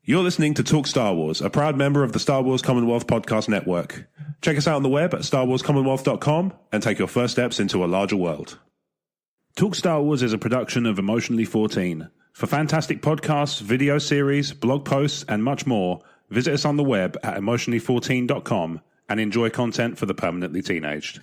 You're listening to Talk Star Wars, a proud member of the Star Wars Commonwealth Podcast Network. Check us out on the web at starwarscommonwealth.com and take your first steps into a larger world. Talk Star Wars is a production of Emotionally 14. For fantastic podcasts, video series, blog posts, and much more, visit us on the web at emotionally14.com and enjoy content for the permanently teenaged.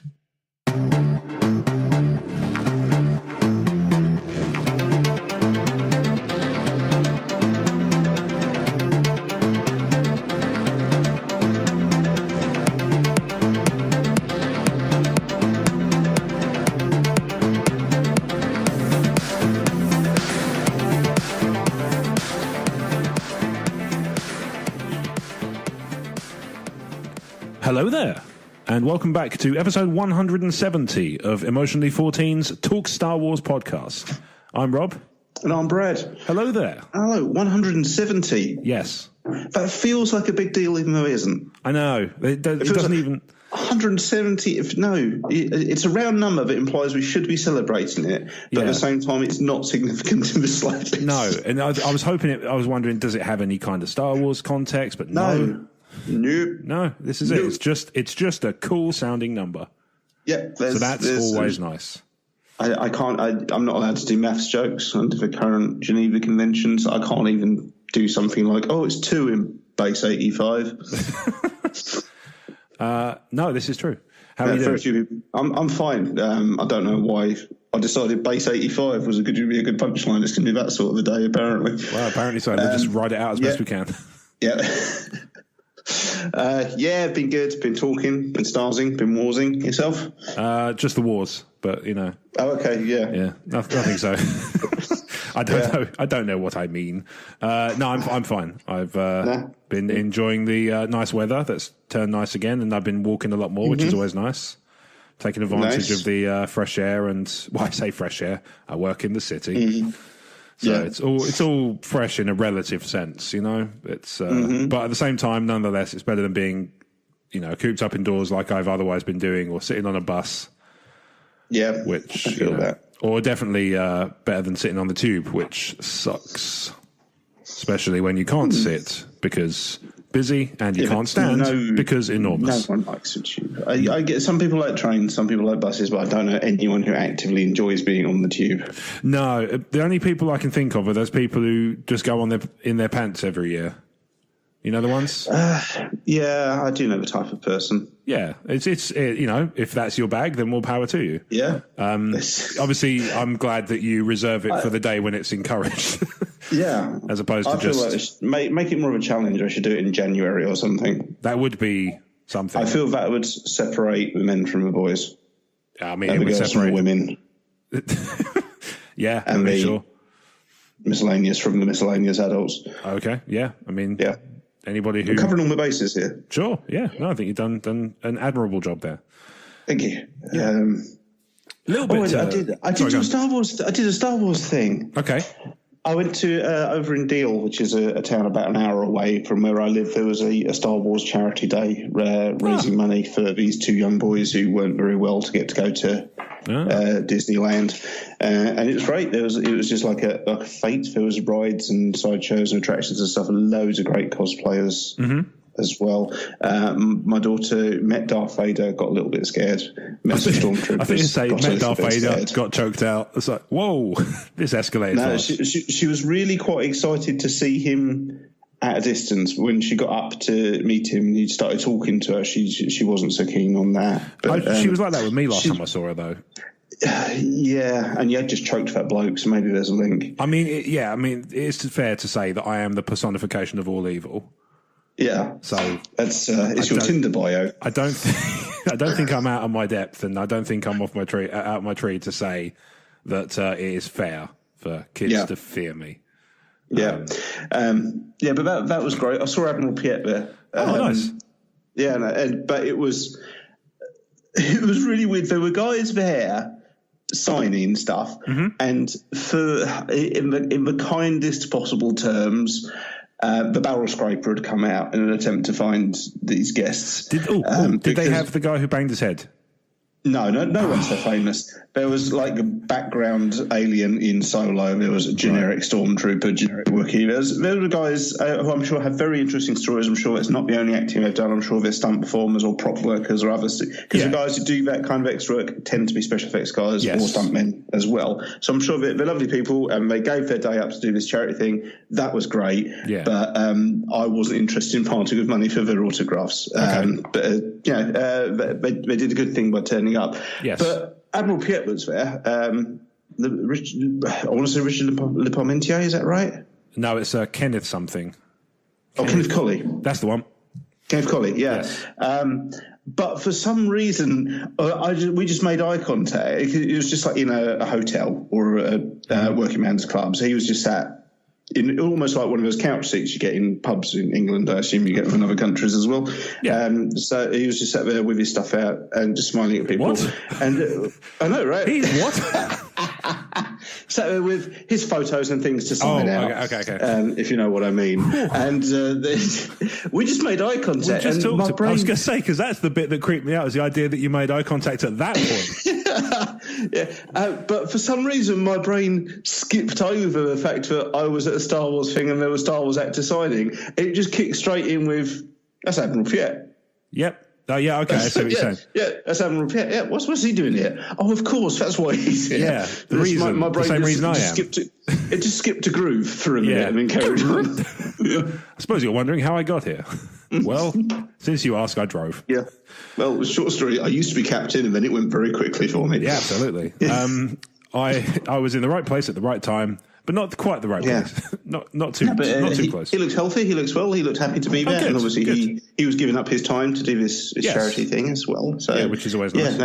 Hello there, and welcome back to episode 170 of Emotionally 14's Talk Star Wars podcast. I'm Rob. And I'm Brad. Hello there. Hello, 170. Yes. That feels like a big deal, even though it isn't. I know. It doesn't like even... 170, it's a round number that implies we should be celebrating it, but at the same time, it's not significant in the slightest. No, and I was wondering, does it have any kind of Star Wars context? But no. Nope. No, this is it. It's just a cool sounding number. Yeah. So that's always nice. I'm not allowed to do maths jokes under the current Geneva Conventions. I can't even do something like, it's 2 in base 85. No, this is true. How are you doing? I'm fine. I don't know why I decided base 85 was going to be a good punchline. It's going to be that sort of a day, apparently. Well, apparently so. We'll just write it out as best we can. Yeah. Been good. Been talking, been starsing, been warsing. Yourself? Just the wars, but you know. Oh, okay, yeah. Yeah, nothing so. I don't know. I don't know what I mean. No, I'm fine. I've been enjoying the nice weather that's turned nice again, and I've been walking a lot more, which is always nice. Taking advantage of the fresh air, and I say fresh air. I work in the city. So it's all fresh in a relative sense, you know. It's but at the same time, nonetheless, it's better than being, cooped up indoors like I've otherwise been doing, or sitting on a bus. Yeah, which I feel that. Or definitely better than sitting on the tube, which sucks, especially when you can't sit because busy and you can't stand because enormous. No one likes a tube. I get some people like trains, some people like buses, but I don't know anyone who actively enjoys being on the tube. No, the only people I can think of are those people who just go on in their pants every year. You know the ones? Yeah, I do know the type of person. Yeah, it's if that's your bag, then more power to you. Yeah. Obviously, I'm glad that you reserve it for the day when it's encouraged. Yeah. As opposed to I feel like make it more of a challenge. I should do it in January or something. That would be something. I feel that would separate the men from the boys. I mean, it would separate from the women. Yeah, and the sure. Miscellaneous from the miscellaneous adults. Okay, yeah. I mean, yeah. Anybody who... I'm covering all the bases here. Sure, yeah. No, I think you've done an admirable job there. Thank you. Yeah. A little bit... I did a Star Wars thing. Okay. I went to over in Deal, which is a town about an hour away from where I live. There was a Star Wars charity day raising money for these 2 young boys who weren't very well to get to go to Disneyland, and it was great. It was just like a fete. There was rides and sideshows and attractions and stuff, and loads of great cosplayers as well. My daughter met Darth Vader, got a little bit scared. Met some stormtroopers. I think you say met Darth Vader, got choked out. It's like, whoa, this escalated. No, she was really quite excited to see him at a distance. When she got up to meet him and he started talking to her, she wasn't so keen on that. But, she was like that with me last time I saw her, though. Yeah, and you just choked that bloke, so maybe there's a link. I mean, it's fair to say that I am the personification of all evil. Yeah, so that's it's your Tinder bio. I don't think I'm out of my depth, and I don't think I'm out of my tree to say that it is fair for kids to fear me. Yeah, but that was great. I saw Admiral Piet there. Nice. Yeah, but it was really weird. There were guys there signing stuff, and in the kindest possible terms. The barrel scraper had come out in an attempt to find these guests. Did they have the guy who banged his head? No one's so famous. There was like a background alien in Solo. There was a generic stormtrooper, generic Wookiee. There were guys who I'm sure have very interesting stories. I'm sure it's not the only acting they've done. I'm sure they're stunt performers or prop workers or others. Because the guys who do that kind of extra work tend to be special effects guys or stuntmen as well. So I'm sure they're lovely people, and they gave their day up to do this charity thing. That was great. Yeah. But I wasn't interested in parting with money for their autographs. Okay. But they did a good thing by turning up. Yes. But Admiral Piet was there. I want to say Richard Le Parmentier, is that right? No, it's Kenneth something. Kenneth Colley. That's the one. Kenneth Colley, yeah. Yes. But for some reason, we just made eye contact. It was just like in a hotel or a working man's club. So he was just sat in almost like one of those couch seats you get in pubs in England. I assume you get from other countries as well. Yeah. So he was just sat there with his stuff out and just smiling at people. What? And I know, right? What? Sat there with his photos and things to sign out. Okay. If you know what I mean. And we just made eye contact. I was going to say, because that's the bit that creeped me out, is the idea that you made eye contact at that point. But for some reason, my brain skipped over the fact that I was at a Star Wars thing and there were Star Wars actors signing. It just kicked straight in with, that's Admiral Piet. Yep. Oh, yeah, okay, I see what you're saying. Yeah, that's Admiral Piet. Yeah, what's he doing here? Oh, of course, that's why he's here. Yeah, my brain the same reason I am. It just skipped a groove for a minute and then carried on. I suppose you're wondering how I got here. Well, since you asked, I drove. Yeah. Well, short story, I used to be captain and then it went very quickly for me. Yeah, absolutely. I was in the right place at the right time, but not quite the right place. not too close. He looks healthy. He looks well. He looked happy to be there, and obviously he was giving up his time to do this charity thing as well. So which is always nice.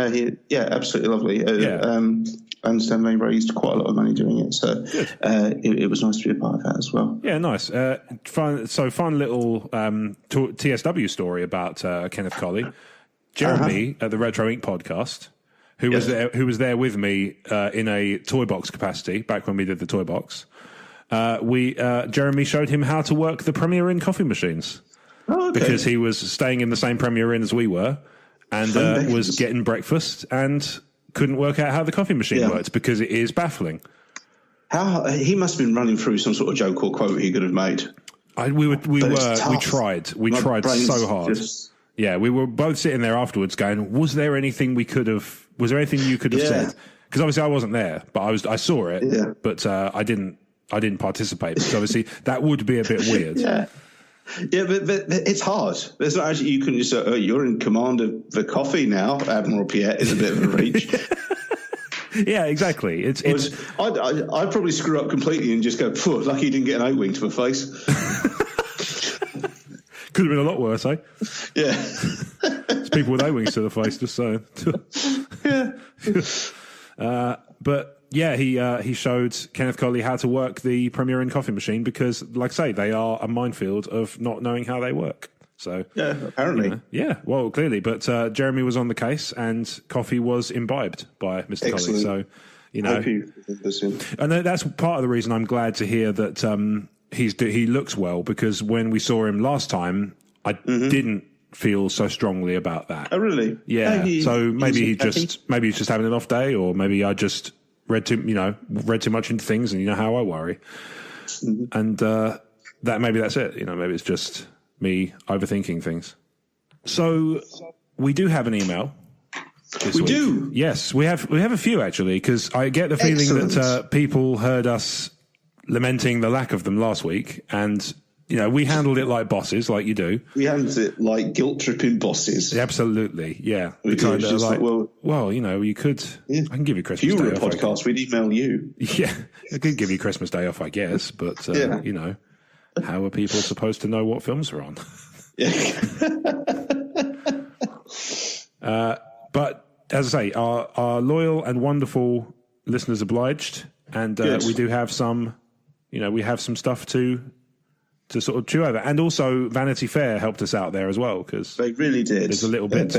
Absolutely lovely. I understand they raised quite a lot of money doing it, so it was nice to be a part of that as well. Yeah, nice. Fun little TSW story about Kenneth Colley. Jeremy at the Retro Inc. podcast, who was there with me in a toy box capacity back when we did the toy box. Jeremy showed him how to work the Premier Inn coffee machines because he was staying in the same Premier Inn as we were and was getting breakfast and couldn't work out how the coffee machine worked because it is baffling. He must have been running through some sort of joke or quote he could have made. We tried so hard. We were both sitting there afterwards going, was there anything you could have said? Because obviously I wasn't there, but I saw it, but I didn't participate because obviously that would be a bit weird. Yeah, but it's hard. There's not actually, you couldn't just say, you're in command of the coffee now, Admiral Piet, is a bit of a reach. Yeah, exactly. I'd probably screw up completely and just go, lucky you didn't get an O-wing to the face. Could have been a lot worse, eh? Yeah. It's people with O-wings to the face, just saying. But yeah, he showed Kenneth Colley how to work the Premier Inn coffee machine because, like I say, they are a minefield of not knowing how they work. So apparently. Well, clearly. But Jeremy was on the case and coffee was imbibed by Mr. Colley. So, and that's part of the reason I'm glad to hear that he looks well, because when we saw him last time, I didn't feel so strongly about that. Oh, really? Yeah. So maybe he's just having an off day, or maybe I just read too much into things, and you know how I worry. And that's it. Maybe it's just me overthinking things. So we do have an email. We do. Yes, we have a few actually, because I get the feeling that people heard us lamenting the lack of them last week, and we handled it like bosses, like you do. We handled it like guilt-tripping bosses. Absolutely, yeah. We kind of like, you could. Yeah. I can give you Christmas Day off. If you were a podcast, we'd email you. Yeah, I could give you Christmas Day off, I guess, but how are people supposed to know what films are on? But as I say, our loyal and wonderful listeners obliged, and we do have some. We have some stuff to sort of chew over. And also Vanity Fair helped us out there as well, because they really did. There's a little bit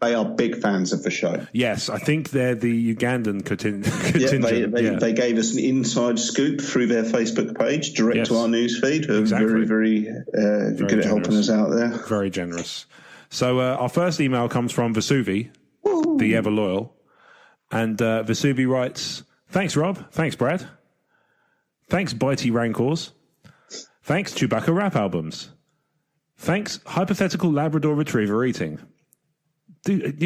they are big fans of the show. Yes, I think they're the Ugandan contingent. They gave us an inside scoop through their Facebook page, direct to our newsfeed. Exactly. Very, very good at helping us out there. Very generous. So our first email comes from Vesuvi, the ever loyal. And Vesuvi writes, thanks, Rob. Thanks, Brad. Thanks, Bitey Rancors. Thanks, Chewbacca rap albums. Thanks, hypothetical Labrador Retriever eating. Dude,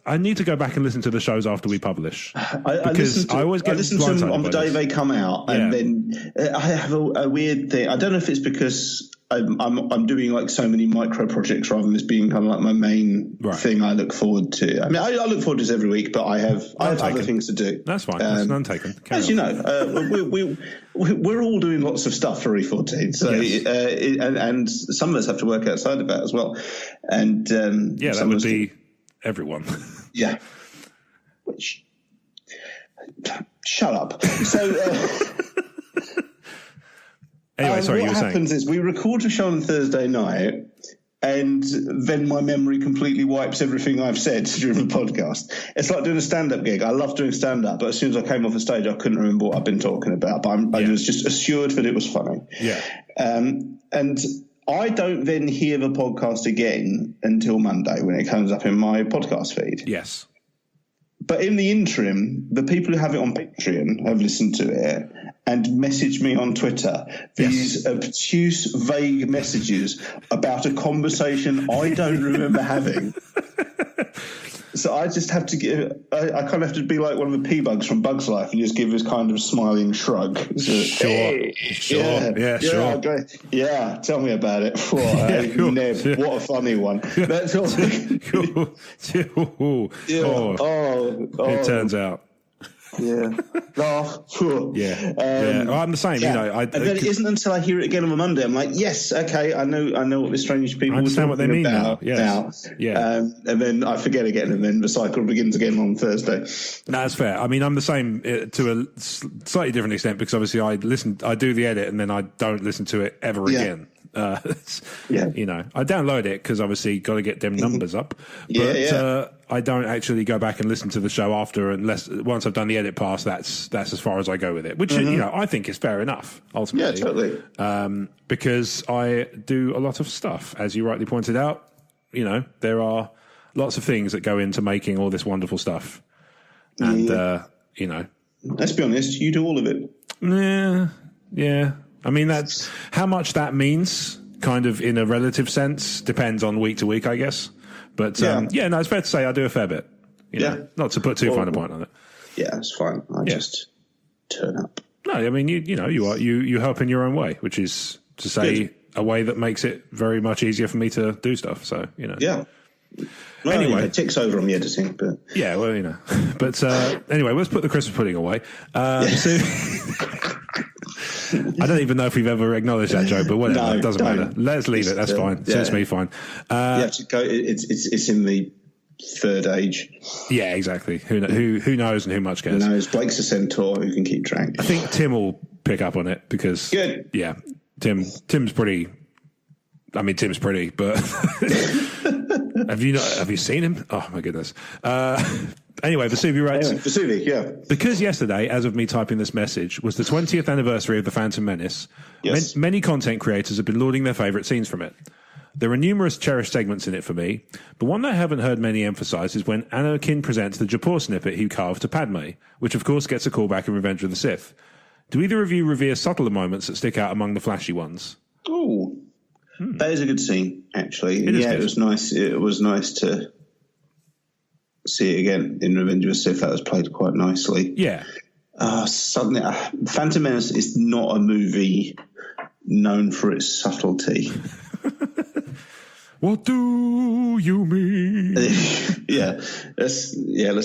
I need to go back and listen to the shows after we publish. I listen to them on the day they come out, and then I have a weird thing. I don't know if it's because I'm doing like so many micro projects rather than this being kind of like my main thing I look forward to. I mean, I look forward to this every week, but I have other things to do. That's fine. That's none taken. As you know, we're all doing lots of stuff for E14, so and some of us have to work outside of that as well. And that would be everyone. Yeah. Shut up. So. Anyway, sorry, you were saying. What happens is we record a show on Thursday night, and then my memory completely wipes everything I've said during the podcast. It's like doing a stand-up gig. I love doing stand-up, but as soon as I came off the stage, I couldn't remember what I've been talking about. But I was just assured that it was funny. Yeah. And I don't then hear the podcast again until Monday when it comes up in my podcast feed. Yes. But in the interim, the people who have it on Patreon have listened to it and messaged me on Twitter these obtuse, vague messages about a conversation I don't remember having. So I just have to give. I kind of have to be like one of the P-Bugs from Bug's Life and just give this kind of smiling shrug. So, sure. Sure. Yeah, tell me about it. Neb, what a funny one. That's all. It turns out. Yeah. I'm the same. And then it isn't until I hear it again on a Monday I'm like, yes, okay, I know what the strange people understand what they mean about now. Yeah. And then I forget again, and then the cycle begins again on Thursday. No, that's fair. I mean, I'm the same to a slightly different extent because obviously I do the edit and then I don't listen to it ever again. I download it because obviously got to get them numbers up. But I don't actually go back and listen to the show after unless once I've done the edit pass. That's as far as I go with it, which I think is fair enough ultimately. Yeah, totally. Because I do a lot of stuff, as you rightly pointed out. There are lots of things that go into making all this wonderful stuff, and let's be honest, you do all of it. Yeah. I mean, that's how much that means, kind of in a relative sense, depends on week to week, I guess. But it's fair to say I do a fair bit. Not to put too fine a point on it. Yeah, it's fine. I just turn up. No, I mean you help in your own way, which is to say a way that makes it very much easier for me to do stuff. So Yeah. Well, anyway, it ticks over on the editing, but But anyway, let's put the Christmas pudding away. So. I don't even know if we've ever acknowledged that joke, but whatever, it doesn't matter. Let's leave it. That's fine. Suits me fine. You have to go. It's in the third age. Yeah, exactly. Who knows and who much cares? Who knows? Blake's a centaur who can keep track. I think Tim will pick up on it because Tim's pretty. I mean, Tim's pretty, but have you seen him? Oh my goodness. Anyway, Vesuvi writes... Because yesterday, as of me typing this message, was the 20th anniversary of the Phantom Menace, many content creators have been lauding their favourite scenes from it. There are numerous cherished segments in it for me, but one that I haven't heard many emphasise is when Anakin presents the Japor snippet he carved to Padme, which of course gets a callback in Revenge of the Sith. Do either of you revere subtler moments that stick out among the flashy ones? Oh, that is a good scene, actually. It was nice. It was nice to... see it again in Revenge of the Sith. That was played quite nicely. Yeah. Suddenly, Phantom Menace is not a movie known for its subtlety. What do you mean? Let's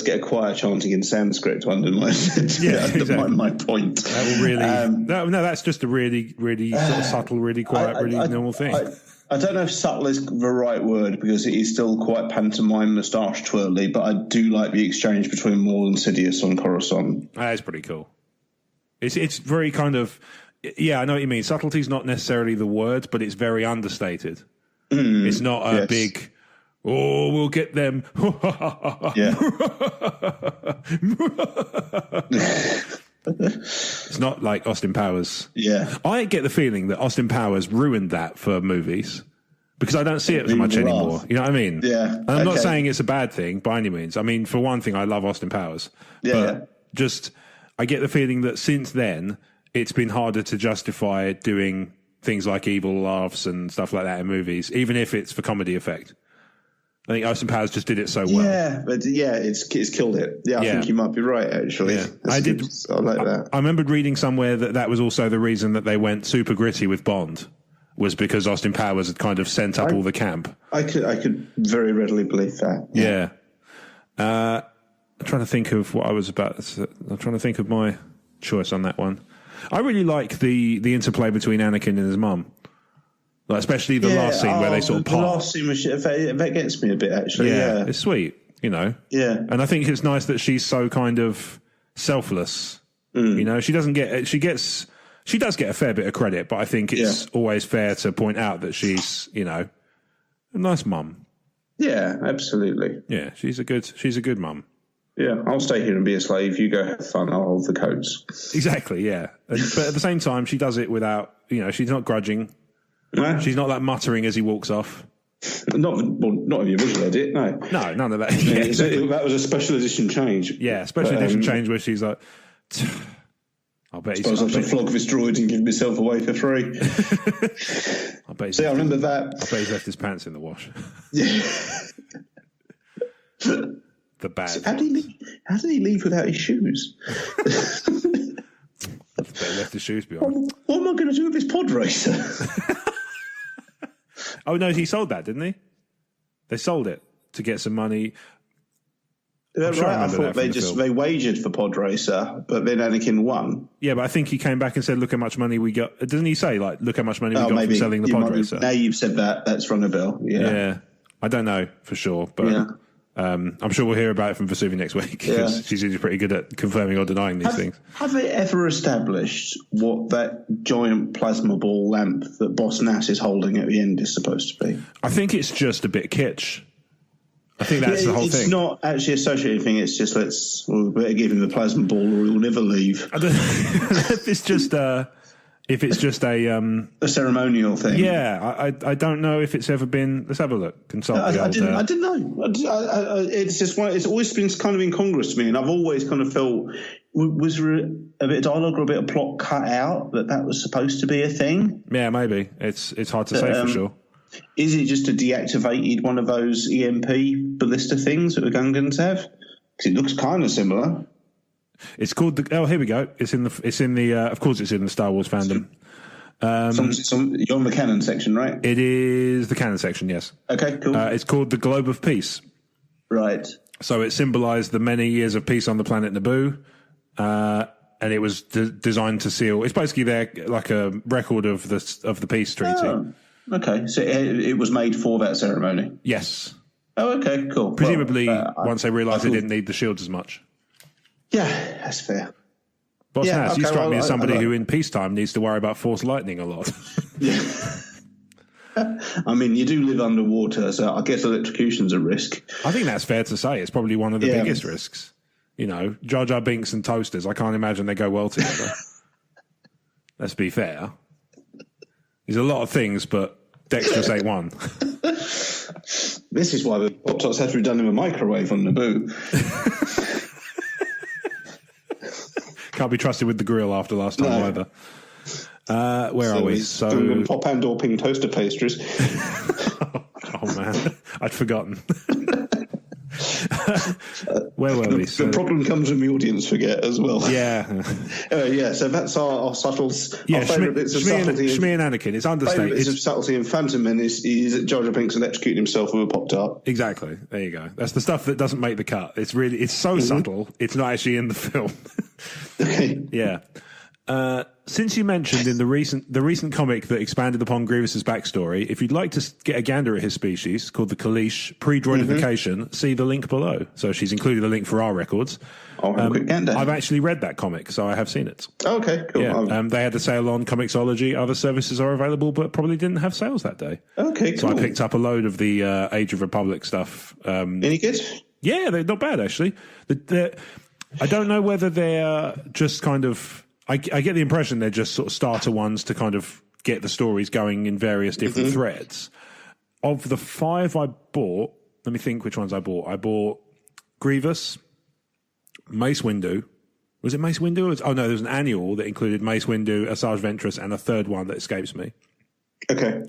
get a choir chanting in Sanskrit to undermine my point. That will really. That's just a really, really sort of subtle, really quiet, normal thing. I don't know if subtle is the right word because it is still quite pantomime moustache twirly, but I do like the exchange between Maul and Sidious on Coruscant. That's pretty cool. It's very kind of I know what you mean. Subtlety's not necessarily the word, but it's very understated. It's not a big we'll get them. It's not like Austin Powers. Yeah. I get the feeling that Austin Powers ruined that for movies because I don't see it as much anymore. You know what I mean? Yeah. And I'm not saying it's a bad thing by any means. I mean, for one thing, I love Austin Powers. But just, I get the feeling that since then, it's been harder to justify doing things like evil laughs and stuff like that in movies, even if it's for comedy effect. I think Austin Powers just did it so well. Yeah, but it's killed it. Yeah, I think you might be right, actually. Yeah. I like that. I remembered reading somewhere that was also the reason that they went super gritty with Bond, was because Austin Powers had kind of sent up all the camp. I could very readily believe that. Yeah. I'm trying to think of what I was about. I'm trying to think of my choice on that one. I really like the interplay between Anakin and his mum. Like, especially the last scene where they sort of part. The last scene, that gets me a bit, actually. Yeah, it's sweet, you know. Yeah. And I think it's nice that she's so kind of selfless. You know, she does get a fair bit of credit, but I think it's always fair to point out that she's, you know, a nice mum. Yeah, absolutely. Yeah, she's a good mum. Yeah, I'll stay here and be a slave. You go have fun. I'll hold the coats. Exactly, yeah. But at the same time, she does it without, you know, she's not grudging. No. She's not like muttering as he walks off. Not in the original edit, no. No, none of that. Yeah, exactly. That was a special edition change. Yeah, special edition change where she's like, I suppose I should flog this droid and give myself away for free. I remember that. I bet he's left his pants in the wash. Yeah. The bad. So how did he leave without his shoes? I bet he left his shoes behind. What am I going to do with this pod racer? Oh, no, he sold that, didn't he? They sold it to get some money. I thought they wagered for pod racer, but then Anakin won. Yeah, but I think he came back and said, look how much money we got. Doesn't he say, like, look how much money we got from selling the pod racer? Now you've said that, that's rung a bell. Yeah. I don't know for sure, but I'm sure we'll hear about it from Vesuvi next week, because she's usually pretty good at confirming or denying these things. Have they ever established what that giant plasma ball lamp that Boss Nass is holding at the end is supposed to be? I think it's just a bit kitsch. I think that's the whole thing. It's not actually a social thing. It's just we better give him the plasma ball or he'll never leave. I don't if it's just a ceremonial thing. Yeah, I don't know if it's ever been. Let's have a look. Consult. I didn't know. It's just it's always been kind of incongruous to me, and I've always kind of felt, was there a bit of dialogue or a bit of plot cut out that was supposed to be a thing? Yeah, maybe. It's hard to say for sure. Is it just a deactivated one of those EMP ballista things that the Gungans have? Because it looks kind of similar. It's called here we go. It's in the. Of course, it's in the Star Wars fandom. You're on the canon section, right? It is the canon section. Yes. Okay. Cool. It's called the Globe of Peace. Right. So it symbolised the many years of peace on the planet Naboo, and it was designed to seal. It's basically like a record of the peace treaty. Oh. Okay, so it was made for that ceremony? Yes. Oh, okay, cool. Presumably, once they realised they didn't need the shields as much. Yeah, that's fair. Boss Nass, you strike me as somebody who in peacetime needs to worry about force lightning a lot. Yeah. I mean, you do live underwater, so I guess electrocution's a risk. I think that's fair to say. It's probably one of the biggest risks. You know, Jar Jar Binks and toasters, I can't imagine they go well together. Let's be fair. There's a lot of things, but dexterous ain't one. This is why the Pop-Tarts have to be done in a microwave on Naboo. Can't be trusted with the grill after last time either. Where are we? So pop and or ping toaster pastries. Oh man, I'd forgotten. Where were we? The problem comes when the audience forget as well. Yeah. So that's our subtles. Yeah, our favourite bits of subtlety. Shmi and Anakin. It's understated. Bits of subtlety in Phantom Menace is Jar Jar Binks electrocuting himself with a Pop-Tart. Exactly. There you go. That's the stuff that doesn't make the cut. It's so subtle. It's not actually in the film. Okay. Yeah. Since you mentioned in the recent comic that expanded upon Grievous's backstory, if you'd like to get a gander at his species, called the Kaleesh, pre-droidification, see the link below. So she's included a link for our records. I'll have a quick gander. I've actually read that comic, so I have seen it. Okay, cool. Yeah, they had a sale on Comixology. Other services are available, but probably didn't have sales that day. Okay, cool. So I picked up a load of the Age of Republic stuff. Any good? Yeah, they're not bad, actually. I don't know whether they're just kind of... I get the impression they're just sort of starter ones to kind of get the stories going in various different threads. of the 5 I bought, let me think which ones I bought. I bought Grievous, Mace Windu. Was it Mace Windu? Oh, no, there was an annual that included Mace Windu, Asajj Ventress, and a third one that escapes me. Okay.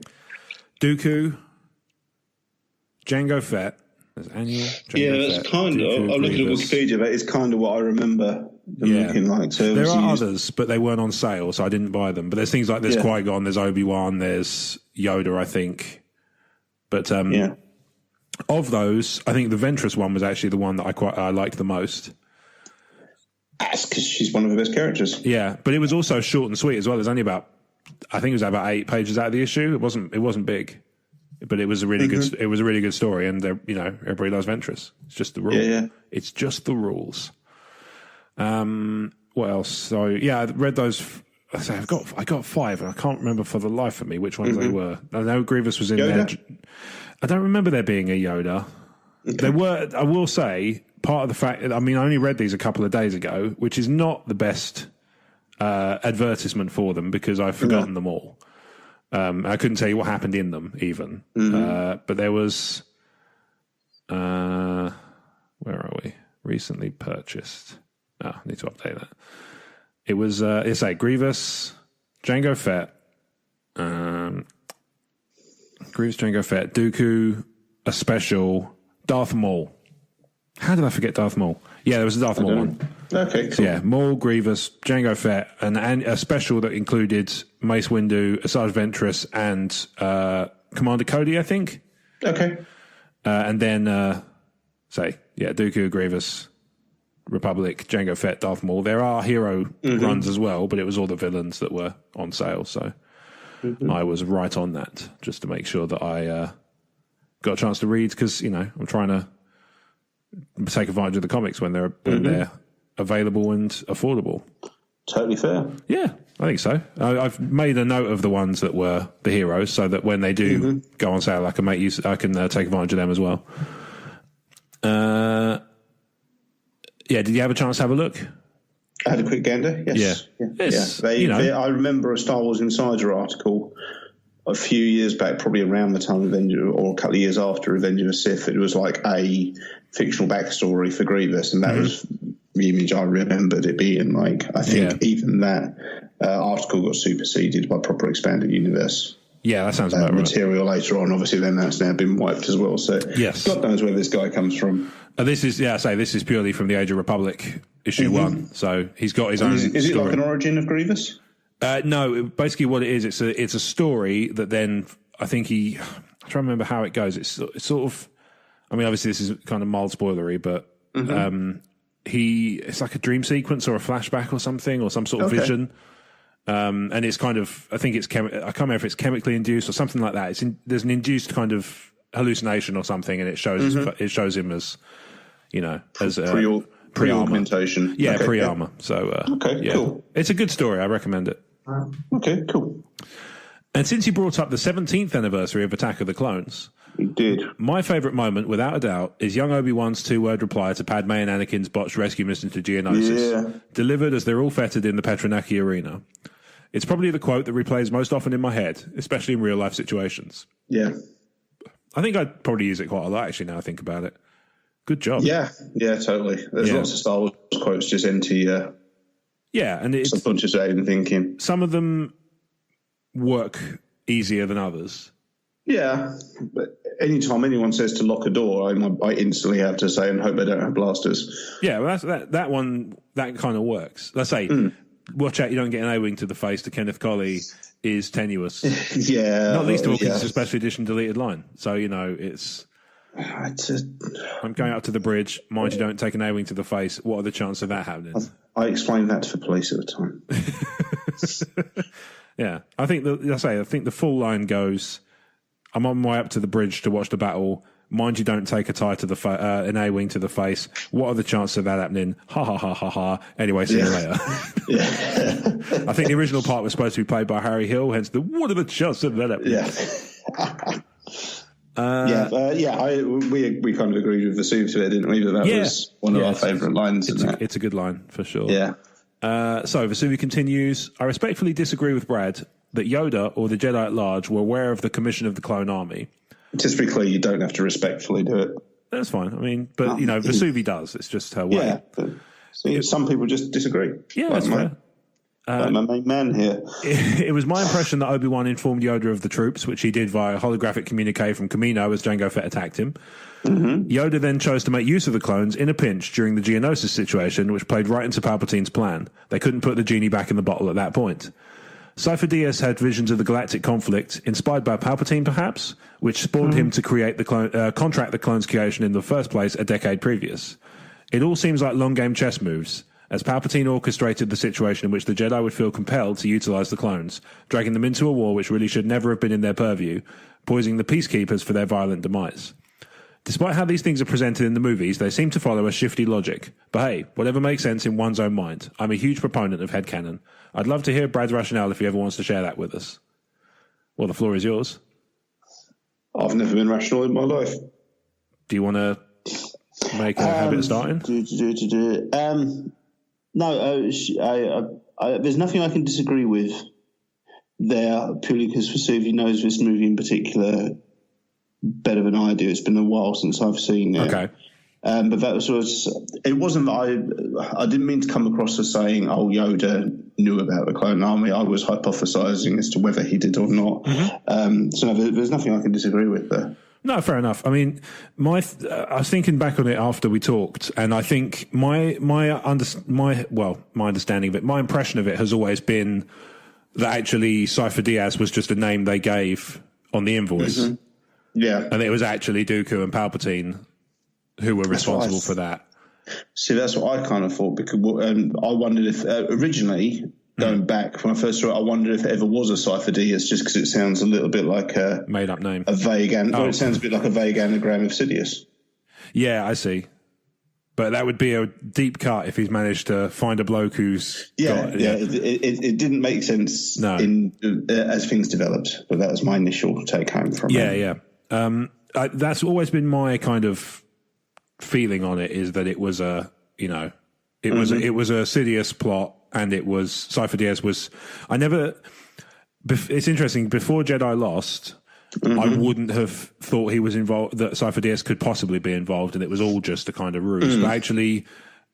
Dooku, Jango Fett. There's annual. Jango Fett, kind of. I'm looking at Wikipedia, but it's kind of what I remember them looking like. So there are others, but they weren't on sale, so I didn't buy them. But there's things like there's Qui-Gon, there's Obi-Wan, there's Yoda, I think. But of those, I think the Ventress one was actually the one that I liked the most. That's because she's one of the best characters. Yeah, but it was also short and sweet as well. There's only about, I think it was about 8 pages out of the issue. It wasn't big, but it was a really good. It was a really good story, and everybody loves Ventress. It's just the rules. Yeah. It's just the rules. What else? So I read those. I got 5, and I can't remember for the life of me which ones they were. I know Grievous was in there. I don't remember there being a Yoda. Okay. There were. I will say, part of the fact. I mean, I only read these a couple of days ago, which is not the best advertisement for them because I've forgotten them all. I couldn't tell you what happened in them even. But there was. Where are we? Recently purchased. Oh, I need to update that. It was. It's like Grievous, Jango Fett. Grievous, Jango Fett, Dooku, a special, Darth Maul. How did I forget Darth Maul? Yeah, there was a Darth Maul one. Okay, cool. So yeah, Maul, Grievous, Jango Fett, and a special that included Mace Windu, Asajj Ventress, and Commander Cody, I think. Okay. And then, Dooku, Grievous, Republic, Jango Fett, Darth Maul. There are hero runs as well, but it was all the villains that were on sale, so... I was right on that just to make sure that I got a chance to read because, I'm trying to take advantage of the comics when they're available and affordable. Totally fair. Yeah, I think so. I've made a note of the ones that were the heroes so that when they do go on sale, I can take advantage of them as well. Did you have a chance to have a look? I had a quick gander, yes. Yeah. I remember a Star Wars Insider article a few years back, probably around the time of Avenger, or a couple of years after Revenge of the Sith. It was like a fictional backstory for Grievous, and that was the image I remembered it being like. I think even that article got superseded by proper expanded universe. Yeah, that sounds about material later on. Obviously, then that's now been wiped as well. So, God knows where this guy comes from. This is purely from the Age of Republic issue 1. So he's got his own. Is it like an origin of Grievous? No, basically what it is, it's a story that then I think I'm trying to remember how it goes. It's sort of, I mean, obviously this is kind of mild spoilery, but it's like a dream sequence or a flashback or something or some sort of vision. And it's kind of, I think I can't remember if it's chemically induced or something like that. There's an induced kind of hallucination or something, and it shows him as, as pre-augmentation. Yeah, pre-armor. So, cool. It's a good story. I recommend it. Okay, cool. And since you brought up the 17th anniversary of Attack of the Clones, you did. My favourite moment, without a doubt, is young Obi-Wan's 2-word reply to Padme and Anakin's botched rescue mission to Geonosis, delivered as they're all fettered in the Petronaki arena. It's probably the quote that replays most often in my head, especially in real-life situations. Yeah. I think I'd probably use it quite a lot, actually, now I think about it. Good job. Yeah, totally. There's lots of Star Wars quotes just into your and it's subconscious aid and thinking. Some of them work easier than others. Yeah, but anytime anyone says to lock a door, I instantly have to say and hope they don't have blasters. Yeah, well, that one, that kind of works. Let's say, watch out you don't get an A-wing to the face to Kenneth Colley is tenuous. Not least of all because it's a special edition deleted line. So, it's... I'm going up to the bridge. Mind you, don't take an A-wing to the face. What are the chances of that happening? I explained that to the police at the time. Yeah, I think the full line goes, I'm on my way up to the bridge to watch the battle. Mind you, don't take a tie to the an A-wing to the face. What are the chances of that happening? Ha ha ha ha ha. Anyway, see you later. I think the original part was supposed to be played by Harry Hill, hence what are the chances of that happening? We kind of agreed with the suit to it, didn't we? That was one of our favourite lines. It's a good line, for sure. Yeah. So Vesuvi continues, I respectfully disagree with Brad that Yoda or the Jedi at large were aware of the commission of the clone army. Just to be clear, you don't have to respectfully do it. That's fine. I mean, but, Vesuvi does. It's just her way. Yeah. But, some people just disagree. Yeah, that's fair. Like my main man here. It was my impression that Obi-Wan informed Yoda of the troops, which he did via holographic communique from Kamino as Jango Fett attacked him. Mm-hmm. Yoda then chose to make use of the clones in a pinch during the Geonosis situation, which played right into Palpatine's plan. They couldn't put the genie back in the bottle at that point. Cypher D had visions of the galactic conflict, inspired by Palpatine perhaps, which spawned him to create the contract the clones' creation in the first place a decade previous. It all seems like long game chess moves, as Palpatine orchestrated the situation in which the Jedi would feel compelled to utilize the clones, dragging them into a war which really should never have been in their purview, poisoning the Peacekeepers for their violent demise. Despite how these things are presented in the movies, they seem to follow a shifty logic. But hey, whatever makes sense in one's own mind. I'm a huge proponent of headcanon. I'd love to hear Brad's rationale if he ever wants to share that with us. Well, the floor is yours. I've never been rational in my life. Do you want to make a habit of starting? No, there's nothing I can disagree with there, purely because Vesuvi knows this movie in particular better than I do. It's been a while since I've seen it. Okay. But that it wasn't that I didn't mean to come across as saying, oh, Yoda knew about the clone army. I was hypothesizing as to whether he did or not. Mm-hmm. So no, there's nothing I can disagree with there. No, fair enough. I mean, I was thinking back on it after we talked, and I think my understanding of it, my impression of it has always been that actually Cypher Diaz was just a name they gave on the invoice. Mm-hmm. Yeah. And it was actually Dooku and Palpatine who were responsible for that. See, that's what I kind of thought, because I wondered if originally, going back when I first saw it, I wondered if it ever was a Cypher D. It's just because it sounds a little bit like a made-up name, a vague, it sounds a bit like a vague anagram of Sidious. Yeah, I see. But that would be a deep cut if he's managed to find a bloke who's It didn't make sense as things developed, but that was my initial take home from it. That's always been my kind of feeling on it, is that it was a it was a Sidious plot. And it was Cypher Diaz was. It's interesting. Before Jedi Lost, I wouldn't have thought he was involved. That Cypher Diaz could possibly be involved, and it was all just a kind of ruse. But actually,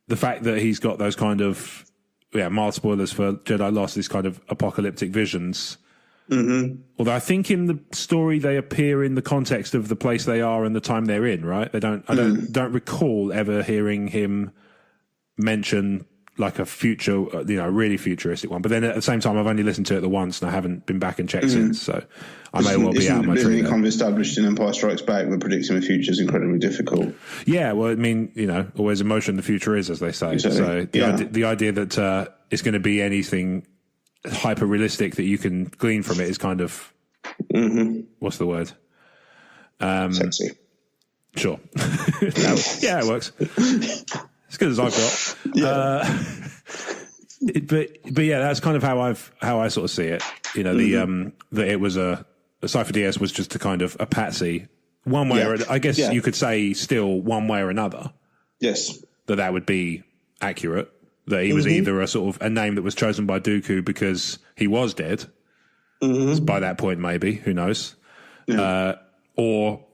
the fact that he's got those kind of mild spoilers for Jedi Lost, these kind of apocalyptic visions. Mm-hmm. Although I think in the story they appear in the context of the place they are and the time they're in. Right? They don't. I don't recall ever hearing him mention like a future, really futuristic one. But then at the same time, I've only listened to it the once and I haven't been back and checked since. So I may well be out of my tree. Kind of established in Empire Strikes Back that predicting the future is incredibly difficult. Yeah, well, I mean, always emotion the future is, as they say. Exactly. So the idea that it's going to be anything hyper realistic that you can glean from it is kind of what's the word? Sexy. Sure. Yeah, it works. As good as I've got. Yeah. But yeah, that's kind of how I sort of see it. That it was a Cypher DS was just a kind of a patsy, one way or I guess you could say still one way or another. Yes, that would be accurate. That he was either a sort of a name that was chosen by Dooku because he was dead. Mm-hmm. By that point, maybe, who knows? Yeah. Or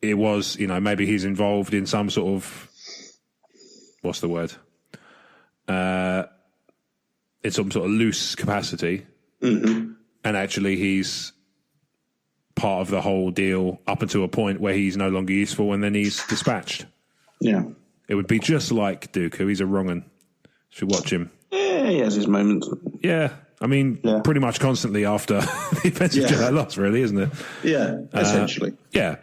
it was, maybe he's involved in some sort of, what's the word? In some sort of loose capacity. Mm-hmm. And actually he's part of the whole deal up until a point where he's no longer useful and then he's dispatched. Yeah. It would be just like Dooku. He's a wrong un. Should watch him. Yeah, he has his moments. Yeah. I mean, pretty much constantly after the events of Jedi Lost, really, isn't it? Yeah, essentially. Yeah.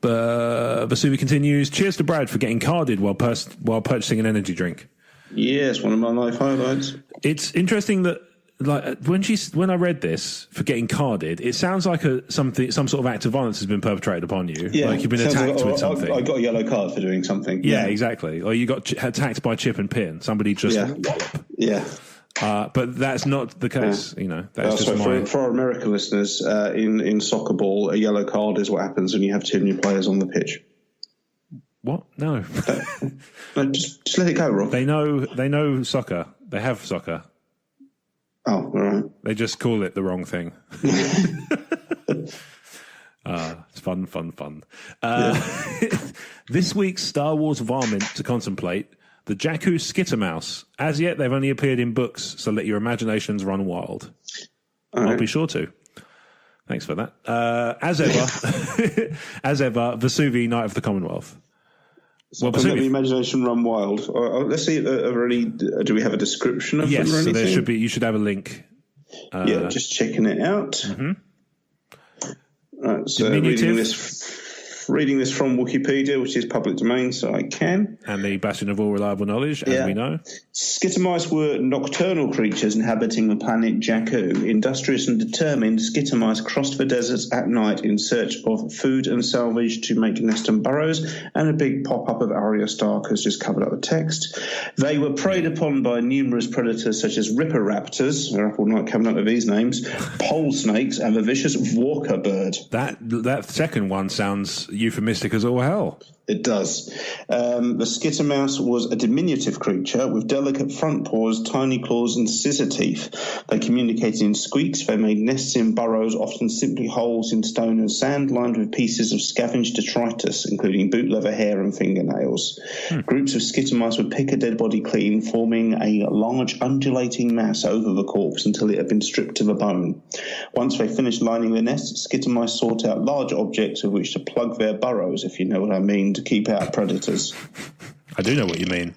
But Vesuvi continues, cheers to Brad for getting carded while purchasing an energy drink. Yes, one of my life highlights. It's interesting that when I read this for getting carded, it sounds like some sort of act of violence has been perpetrated upon you. Yeah, like you've been attacked with something. I got a yellow card for doing something. Yeah, exactly. Or you got attacked by chip and pin. Somebody just wallop. Yeah. But that's not the case, That's just for our American listeners, in soccer ball, a yellow card is what happens when you have too many players on the pitch. What? No. No, just let it go, Rob. They know soccer. They have soccer. Oh, all right. They just call it the wrong thing. It's Fun. This week's Star Wars varmint to contemplate, the Jakku Skittermouse. As yet, they've only appeared in books, so let your imaginations run wild. I'll be sure to. Thanks for that. As ever, Vesuvi, Knight of the Commonwealth. Well, let the imagination run wild. Let's see. Do we have a description of them or anything? Yes, so there should be. You should have a link. Just checking it out. Mm-hmm. Right, so reading this from Wikipedia, which is public domain, so I can. And the bastion of all reliable knowledge, as we know. Skitter mice were nocturnal creatures inhabiting the planet Jakku. Industrious and determined, skitter mice crossed the deserts at night in search of food and salvage to make nest and burrows, and a big pop-up of Arya Stark has just covered up the text. They were preyed upon by numerous predators such as ripper raptors, they're up all night coming up with these names, pole snakes, and the vicious Walker bird. That second one sounds euphemistic as all hell. It does. The skitter mouse was a diminutive creature with delicate front paws, tiny claws, and scissor teeth. They communicated in squeaks. They made nests in burrows, often simply holes in stone and sand, lined with pieces of scavenged detritus, including boot leather, hair, and fingernails. Groups of skitter mice would pick a dead body clean, forming a large undulating mass over the corpse until it had been stripped to the bone. Once they finished lining their nests, skitter mice sought out large objects with which to plug their burrows, if you know what I mean, to keep out predators. I do know what you mean.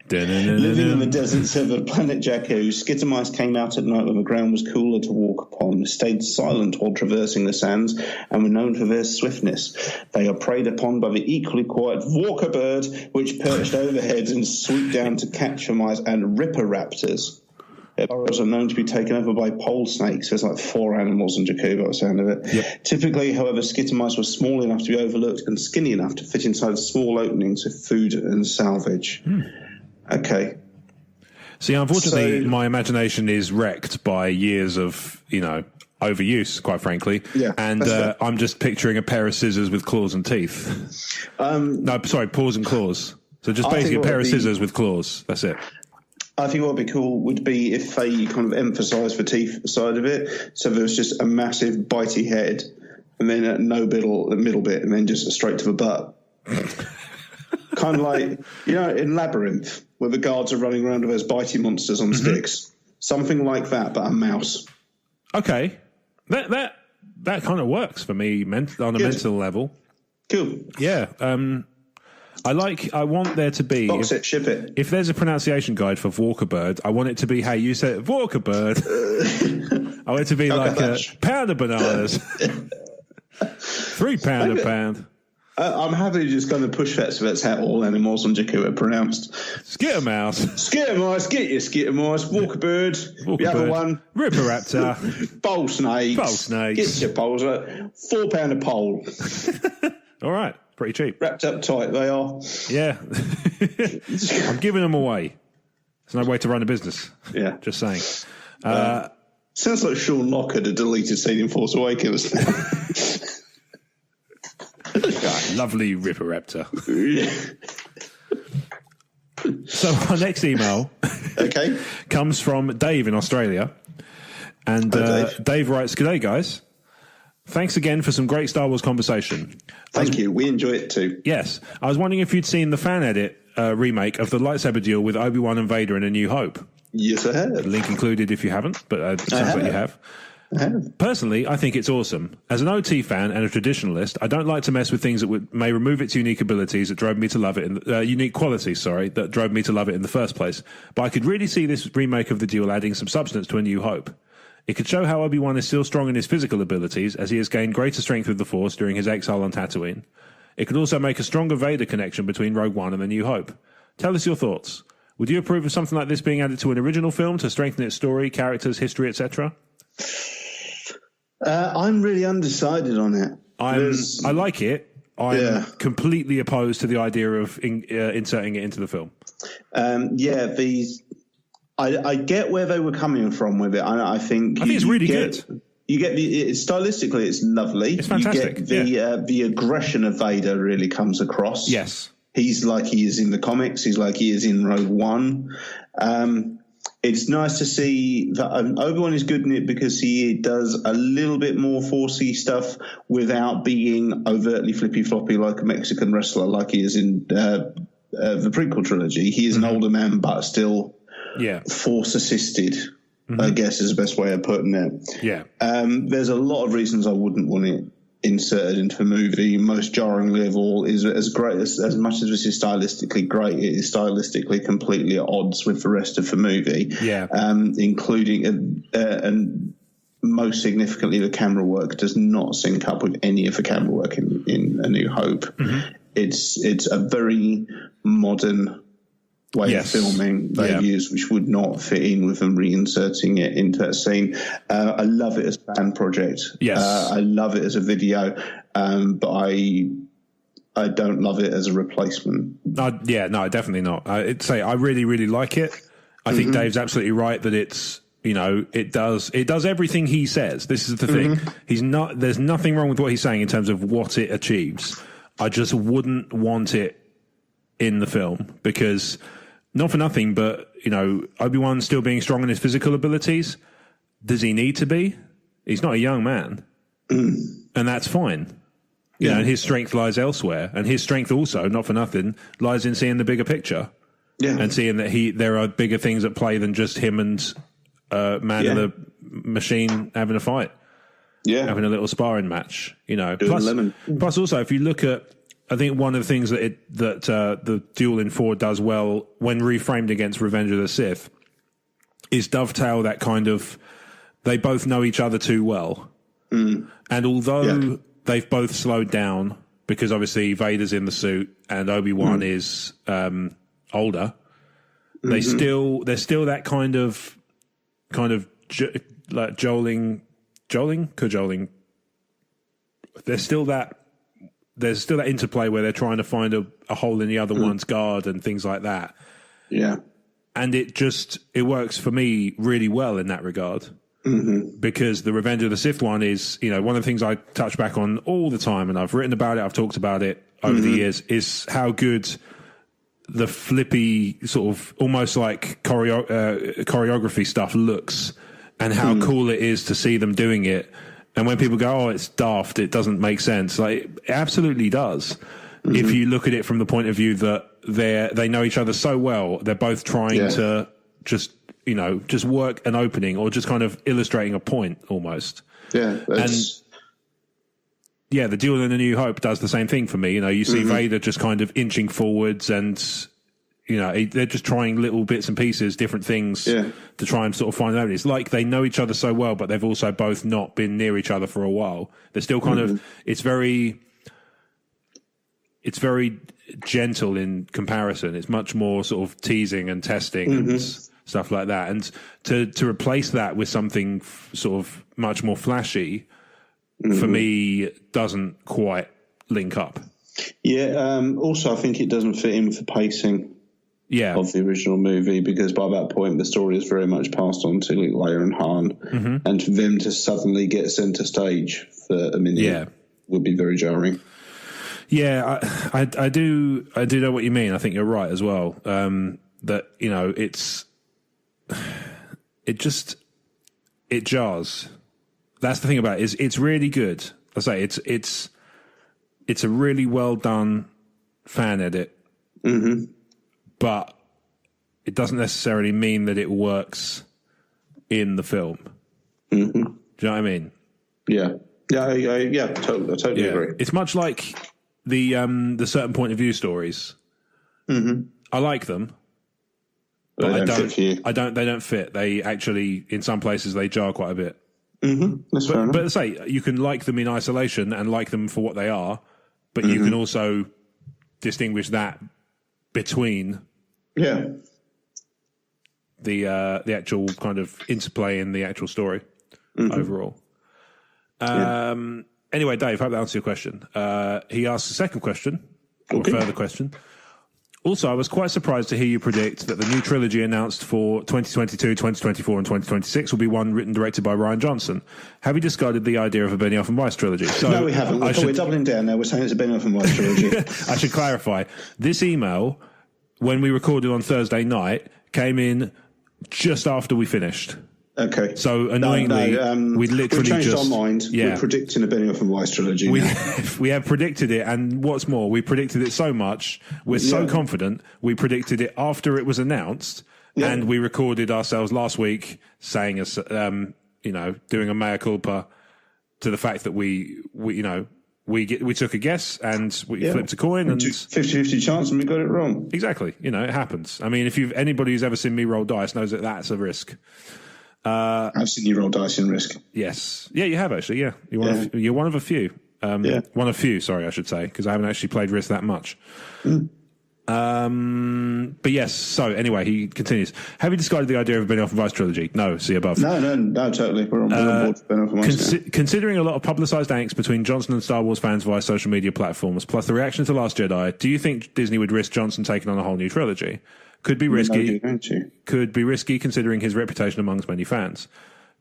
Living in the deserts of the planet Jakku, skitter mice came out at night when the ground was cooler to walk upon, stayed silent while traversing the sands, and were known for their swiftness. They are preyed upon by the equally quiet Walker bird, which perched overhead and swooped down to catch the mice, and ripper raptors. Their burrows are known to be taken over by pole snakes. There's like 4 animals in Jakku by the sound of it. Yep. Typically, however, skitter mice were small enough to be overlooked and skinny enough to fit inside small openings of food and salvage. Okay. See, unfortunately, my imagination is wrecked by years of, overuse, quite frankly. Yeah, and I'm just picturing a pair of scissors with claws and teeth. Paws and claws. So just basically a pair of scissors with claws. That's it. I think what would be cool would be if they kind of emphasised the teeth side of it. So there was just a massive bitey head and then a the middle bit, and then just straight to the butt. Kind of like, in Labyrinth, where the guards are running around with those bitey monsters on sticks. Something like that, but a mouse. Okay. That kind of works for me on a mental level. Cool. Yeah. I want there to be... Box it, ship it. If there's a pronunciation guide for Walker bird, I want it to be how you say it, Walker bird. I want it to be like a pound of bananas. 3 pound a pound. I'm happy to just kind of push that, so that's how all animals on Jakku are pronounced. Skittermouse. Skittermouse, get your skittermouse. Walker bird. The other one. Ripper raptor. Pole snakes. Get your poles. 4 pound a pole. All right. Pretty cheap. Wrapped up tight, they are. Yeah. I'm giving them away. There's no way to run a business. Yeah. Just saying. Sounds like Sean Locke had a deleted scene in Force Awakens. Lovely Ripper Raptor. So our next email comes from Dave in Australia. And Dave writes, "G'day, guys. Thanks again for some great Star Wars conversation." Thank you. We enjoy it too. Yes. I was wondering if you'd seen the fan edit remake of the lightsaber duel with Obi-Wan and Vader in A New Hope. Yes, I have. Link included if you haven't, but it sounds like you have. I have. Personally, I think it's awesome. As an OT fan and a traditionalist, I don't like to mess with things that may remove its unique abilities that drove me to love it, unique qualities, that drove me to love it in the first place. But I could really see this remake of the duel adding some substance to A New Hope. It could show how Obi-Wan is still strong in his physical abilities, as he has gained greater strength with the Force during his exile on Tatooine. It could also make a stronger Vader connection between Rogue One and A New Hope. Tell us your thoughts. Would you approve of something like this being added to an original film to strengthen its story, characters, history, etc.? I'm really undecided on it. I like it. I'm completely opposed to the idea of inserting it into the film. I get where they were coming from with it. I think it's really good. You get stylistically, it's lovely. It's fantastic. You get the aggression of Vader really comes across. Yes, he's like he is in the comics. He's like he is in Rogue One. It's nice to see that Obi-Wan is good in it because he does a little bit more forcey stuff without being overtly flippy-floppy like a Mexican wrestler like he is in the prequel trilogy. He is an older man but still force-assisted, I guess is the best way of putting it. Yeah. There's a lot of reasons I wouldn't want it inserted into the movie. Most jarringly of all is as great as much as this is stylistically great, it is stylistically completely at odds with the rest of the movie. Yeah. Including and most significantly, the camera work does not sync up with any of the camera work in A New Hope. It's a very modern way of filming they've used, which would not fit in with them reinserting it into that scene. I love it as a fan project. Yes. I love it as a video, but I don't love it as a replacement. No, definitely not. I'd say I really, really like it. I think Dave's absolutely right that it's, it does everything he says. This is the thing. There's nothing wrong with what he's saying in terms of what it achieves. I just wouldn't want it in the film because, not for nothing, but, Obi-Wan still being strong in his physical abilities. Does he need to be? He's not a young man. And that's fine. And his strength lies elsewhere. And his strength also, not for nothing, lies in seeing the bigger picture. Yeah. And seeing that there are bigger things at play than just him and man in the machine having a fight. Yeah. Having a little sparring match, Plus also, if you look at, I think one of the things that the Duel in 4 does well when reframed against Revenge of the Sith is dovetail that kind of, they both know each other too well. And although they've both slowed down, because obviously Vader's in the suit and Obi-Wan is older, there's still that kind of like cajoling. There's still that interplay where they're trying to find a hole in the other one's guard and things like that. Yeah. And it works for me really well in that regard. Because the Revenge of the Sith one is, one of the things I touch back on all the time, and I've written about it, I've talked about it over the years, is how good the flippy sort of almost like choreography stuff looks and how cool it is to see them doing it. And when people go, it's daft, it doesn't make sense, like, it absolutely does. If you look at it from the point of view that they know each other so well, they're both trying to just work an opening or just kind of illustrating a point almost. Yeah. And the Duel in A New Hope does the same thing for me. You see Vader just kind of inching forwards and, they're just trying little bits and pieces, different things to try and sort of find out. It's like they know each other so well, but they've also both not been near each other for a while. They're still kind of, it's very gentle in comparison. It's much more sort of teasing and testing and stuff like that. And to replace that with something sort of much more flashy, for me, doesn't quite link up. Yeah. Also, I think it doesn't fit in with the pacing of the original movie, because by that point the story is very much passed on to Luke, Leia and Han, and for them to suddenly get centre stage for a minute would be very jarring. Yeah, I do know what you mean. I think you're right as well. That it jars. That's the thing about it, is it's really good. I say it's a really well done fan edit. But it doesn't necessarily mean that it works in the film. Do you know what I mean? Yeah. I totally agree. It's much like the certain point of view stories. I like them, but they don't fit. They actually, in some places, they jar quite a bit. That's fair enough. But say you can like them in isolation and like them for what they are, but you can also distinguish that between the actual kind of interplay in the actual story overall. Anyway, Dave, hope that answers your question. He asks a second question, or further question. Also, I was quite surprised to hear you predict that the new trilogy announced for 2022, 2024 and 2026 will be one written and directed by Rian Johnson. Have you discarded the idea of a Benioff and Weiss trilogy? So no, we haven't. We're doubling down now. We're saying it's a Benioff and Weiss trilogy. I should clarify. This email, when we recorded on Thursday night, came in just after we finished. Okay. So annoyingly, we literally changed just our mind. Yeah. We're predicting a Benioff and Weiss trilogy. We have predicted it, and what's more, we predicted it so much. We're so confident. We predicted it after it was announced, and we recorded ourselves last week saying, doing a mea culpa to the fact that we took a guess and we flipped a coin and 50-50 chance, and we got it wrong. Exactly. It happens. I mean, anybody who's ever seen me roll dice knows that that's a risk. I've seen you roll dice in Risk. Yes. Yeah, you have actually. Yeah. You're one of a few. One of few, sorry, I should say, because I haven't actually played Risk that much. But yes, so anyway, he continues. Have you discarded the idea of a Benioff and Weiss trilogy? No, see above. No, totally. We're on board for Benioff and Weiss. Considering a lot of publicised angst between Johnson and Star Wars fans via social media platforms, plus the reaction to Last Jedi, do you think Disney would risk Johnson taking on a whole new trilogy? Could be risky. Could be risky considering his reputation amongst many fans.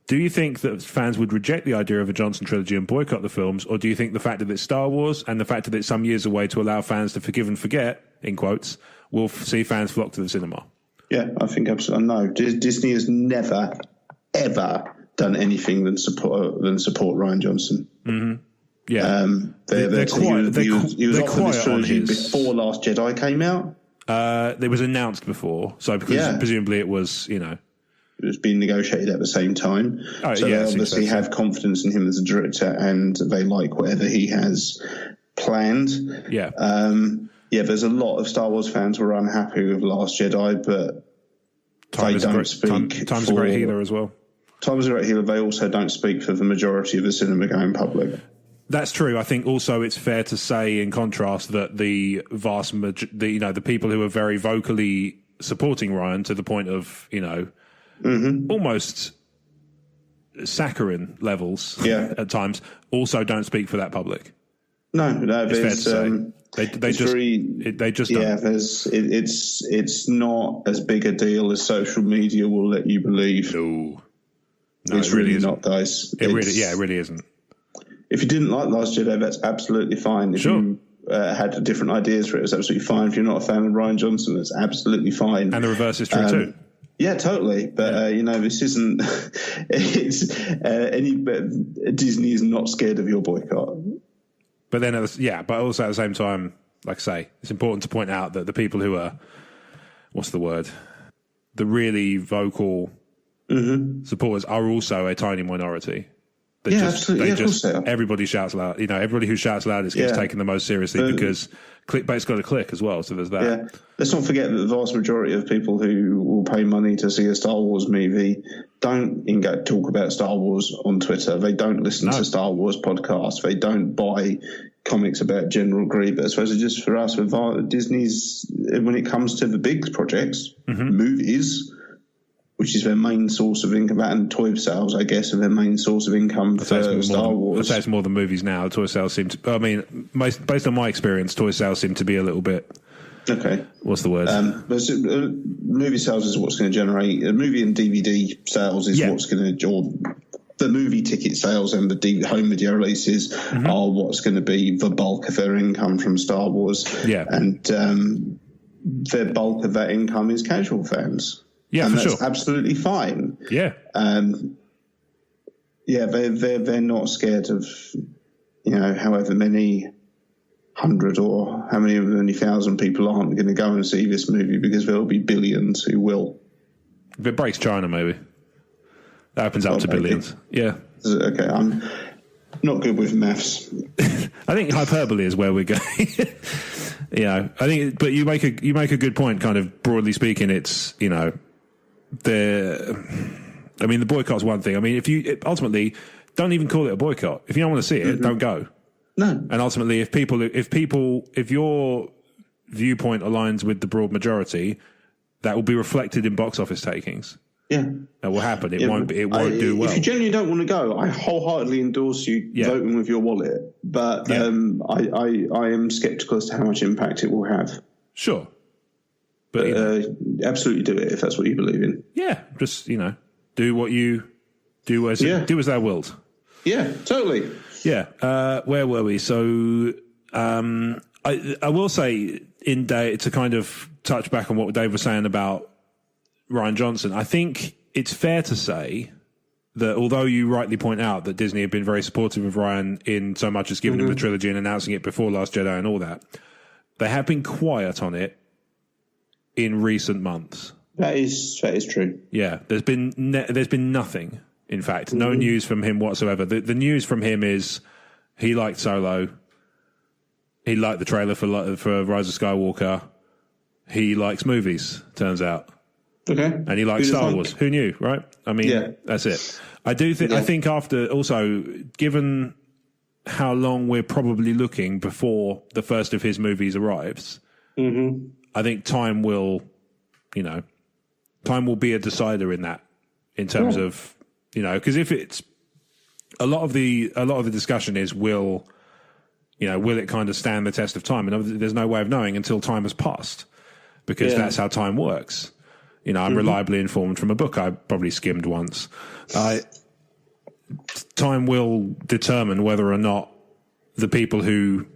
Do you think that fans would reject the idea of a Johnson trilogy and boycott the films, or do you think the fact that it's Star Wars and the fact that it's some years away to allow fans to forgive and forget, in quotes, will see fans flock to the cinema? Yeah, I think absolutely. No, Disney has never, ever done anything than support Rian Johnson. Mm-hmm. Yeah, he was offered this trilogy before Last Jedi came out. It was announced before, so because presumably it was, it was being negotiated at the same time. So they obviously have confidence in him as a director, and they like whatever he has planned. Yeah. There's a lot of Star Wars fans who are unhappy with Last Jedi, but time's a great healer as well. Time's a great healer. They also don't speak for the majority of the cinema-going public. That's true. I think also it's fair to say, in contrast, that the the people who are very vocally supporting Rian to the point of almost saccharine levels at times also don't speak for that public. No, it's fair to say. They just don't. It's not as big a deal as social media will let you believe. No, it's really not, guys. It really isn't. If you didn't like Last Jedi, that's absolutely fine. If you had different ideas for it, it's absolutely fine. If you're not a fan of Rian Johnson, it's absolutely fine. And the reverse is true too. Yeah, totally. But this isn't. Disney is not scared of your boycott. But then, but also at the same time, like I say, it's important to point out that the people who are, what's the word, the really vocal supporters are also a tiny minority. Absolutely. Of course they are. Everybody shouts loud. Everybody who shouts loudest gets taken the most seriously because clickbait's got to click as well. So there's that. Yeah. Let's not forget that the vast majority of people who will pay money to see a Star Wars movie don't talk about Star Wars on Twitter. They don't listen to Star Wars podcasts. They don't buy comics about General Grievous. Whereas just for us with Disney's, when it comes to the big projects, movies, which is their main source of income, and toy sales, I guess, are their main source of income for Star Wars. I'd say it's more than movies now. Toy sales seem to... based on my experience, toy sales seem to be a little bit... Okay. What's the word? Movie sales is what's going to generate... movie and DVD sales is what's going to... Or the movie ticket sales and the home video releases are what's going to be the bulk of their income from Star Wars. Yeah. And the bulk of that income is casual fans. Yeah, and for that's sure. Absolutely fine. Yeah. They're not scared of, however many hundred or how many thousand people aren't going to go and see this movie, because there will be billions who will. If it breaks China, maybe. That opens up to billions. Yeah. Okay, I'm not good with maths. I think hyperbole is where we're going. I think, but you make a good point. Kind of broadly speaking, it's the boycott's one thing. I mean, if you ultimately don't even call it a boycott, if you don't want to see it, don't go. No. And ultimately, if your viewpoint aligns with the broad majority, that will be reflected in box office takings. Yeah, that will happen. It won't do well. If you genuinely don't want to go, I wholeheartedly endorse you voting with your wallet. But I am sceptical as to how much impact it will have. Sure, but absolutely do it if that's what you believe in. Yeah, just do what you do as thou wilt. Yeah, totally. Yeah. Where were we? So I will say to kind of touch back on what Dave was saying about Rian Johnson, I think it's fair to say that although you rightly point out that Disney have been very supportive of Rian in so much as giving him the trilogy and announcing it before Last Jedi and all that, they have been quiet on it in recent months. That is true. Yeah, there's been nothing. In fact, no news from him whatsoever. The news from him is he liked Solo. He liked the trailer for Rise of Skywalker. He likes movies, turns out. Okay. And he likes Star Wars. Who knew, right? I mean, that's it. I think after, also, given how long we're probably looking before the first of his movies arrives, I think time will be a decider in that, in terms of, because if it's a lot of the discussion is will it kind of stand the test of time? And there's no way of knowing until time has passed, because that's how time works. I'm reliably informed from a book I probably skimmed once. Time will determine whether or not the people who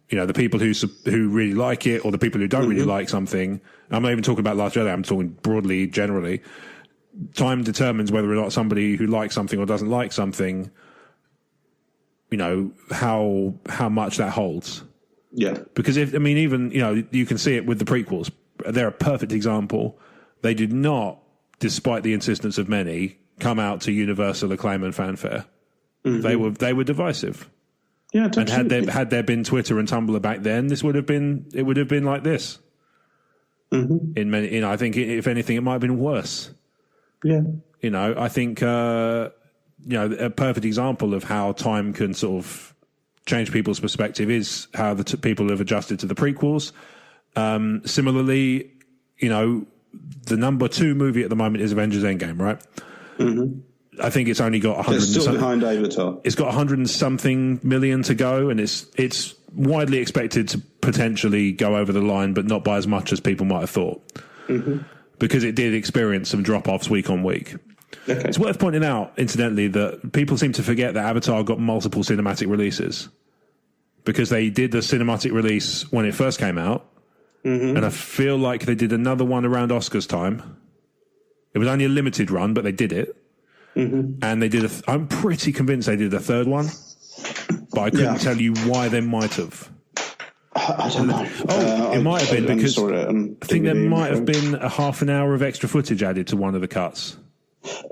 really like it, or the people who don't really like something. I'm not even talking about Last Jedi. I'm talking broadly, generally. Time determines whether or not somebody who likes something or doesn't like something, how much that holds. Yeah. Because you can see it with the prequels. They're a perfect example. They did not, despite the insistence of many, come out to universal acclaim and fanfare. They were divisive. Yeah, and had there been Twitter and Tumblr back then, it would have been like this. In many, I think if anything, it might have been worse. Yeah, I think a perfect example of how time can sort of change people's perspective is how the people have adjusted to the prequels. Similarly, the number 2 movie at the moment is Avengers Endgame, right? I think it's only got 100. It's still behind Avatar. It's got 100 and something million to go, and it's widely expected to potentially go over the line, but not by as much as people might have thought, because it did experience some drop-offs week on week. Okay. It's worth pointing out, incidentally, that people seem to forget that Avatar got multiple cinematic releases, because they did the cinematic release when it first came out, and I feel like they did another one around Oscars time. It was only a limited run, but they did it. And they did I'm pretty convinced they did a third one, but I couldn't tell you why they might have. I don't know. It might have been because I think there might have been a half an hour of extra footage added to one of the cuts.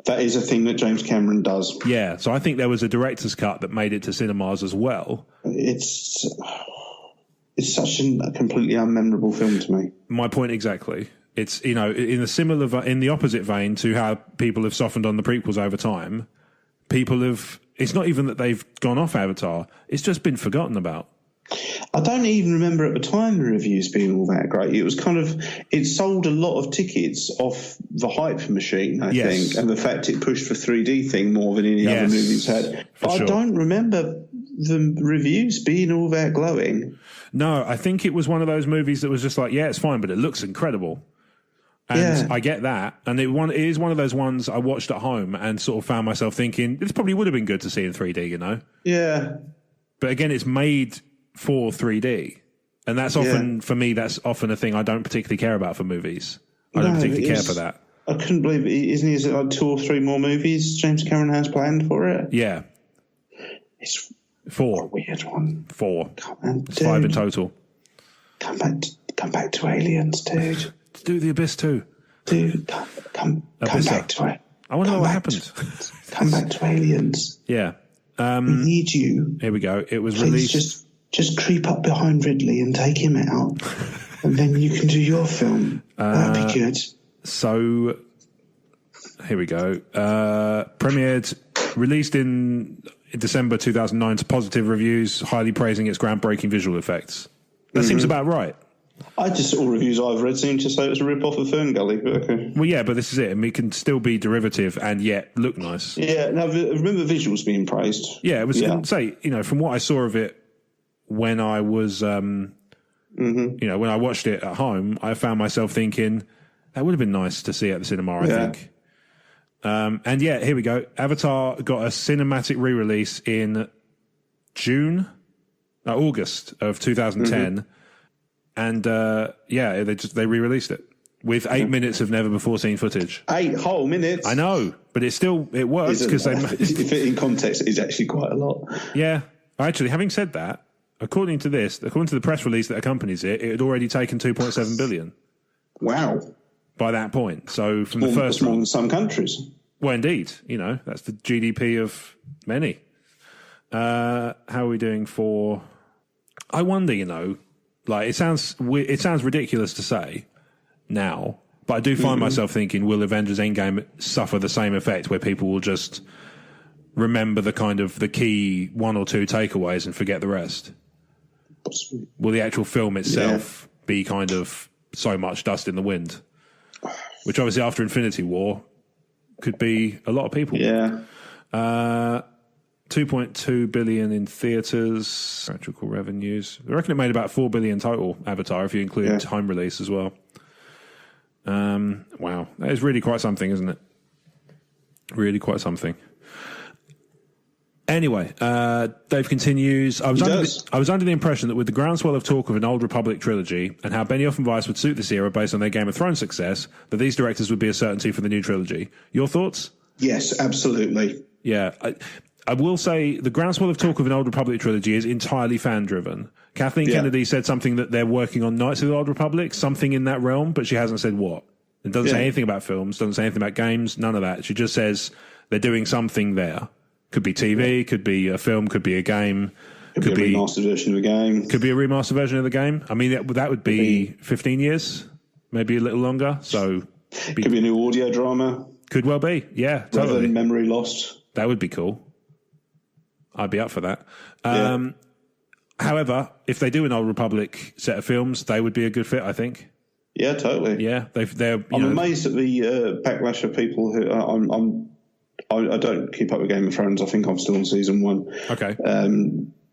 That is a thing that James Cameron does. Yeah, so I think there was a director's cut that made it to cinemas as well. It's such a completely unmemorable film to me. My point exactly. It's, in the opposite vein to how people have softened on the prequels over time. It's not even that they've gone off Avatar. It's just been forgotten about. I don't even remember at the time the reviews being all that great. It was it sold a lot of tickets off the hype machine, I think, and the fact it pushed for 3D thing more than any other movies had. But I don't remember the reviews being all that glowing. No, I think it was one of those movies that was just like, it's fine, but it looks incredible. And I get that. And it is one of those ones I watched at home and sort of found myself thinking, this probably would have been good to see in 3D, Yeah. But again, it's made for 3D. And that's often, for me, that's often a thing I don't particularly care about for movies. I don't particularly care for that. I couldn't believe it. Is it like 2 or 3 more movies James Cameron has planned for it? Yeah. It's 4. A weird one. 4. It's 5 in total. Come back to Aliens, dude. Do the Abyss too. Dude, come back to it. I want to know what happened. Come back to Aliens. Yeah. We need you. Here we go. It was Please released. Just creep up behind Ridley and take him out, and then you can do your film. That'd be good. So, here we go. Released in December 2009 to positive reviews, highly praising its groundbreaking visual effects. That seems about right. All reviews I've read seem to say it's a rip-off of Ferngully, but okay. Well, yeah, but this is it. And it can still be derivative and yet look nice. Yeah, now remember visuals being praised. Yeah, it was, from what I saw of it when I was, when I watched it at home, I found myself thinking, that would have been nice to see at the cinema, I think. And here we go. Avatar got a cinematic re-release in August of 2010. And they re-released it. minutes. With 8 minutes of never-before-seen footage. 8 whole minutes? I know, but it works because they... If it in context, it is actually quite a lot. Yeah. Actually, having said that, according to the press release that accompanies it, it had already taken 2.7 billion. Wow. By that point. So from the first... more than some countries. Well, indeed. That's the GDP of many. How are we doing for... I wonder, like it sounds ridiculous to say now, but I do find myself thinking, will Avengers Endgame suffer the same effect where people will just remember the key one or two takeaways and forget the rest? Possibly. Will the actual film itself be kind of so much dust in the wind? Which obviously after Infinity War could be a lot of people. Yeah. 2.2 billion in theatres, theatrical revenues. I reckon it made about 4 billion total, Avatar, if you include home release as well. Wow. That is really quite something, isn't it? Really quite something. Anyway, Dave continues. I was under the impression that with the groundswell of talk of an old Republic trilogy and how Benioff and Weiss would suit this era based on their Game of Thrones success, that these directors would be a certainty for the new trilogy. Your thoughts? Yes, absolutely. Yeah. I will say the groundswell of talk of an Old Republic trilogy is entirely fan-driven. Kathleen Kennedy said something that they're working on Knights of the Old Republic, something in that realm, but she hasn't said what. It doesn't say anything about films, doesn't say anything about games, none of that. She just says they're doing something there. Could be TV, could be a film, could be a game. Could be a remastered version of the game. Could be a remastered version of the game. I mean, that would be 15 years, maybe a little longer. So could be a new audio drama. Could well be, yeah, totally. Rather than Memory Lost. That would be cool. I'd be up for that. However, if they do an Old Republic set of films, they would be a good fit, I think. Yeah, totally. Yeah, I'm amazed at the backlash of people who I don't keep up with Game of Thrones. I think I'm still on season 1. Okay.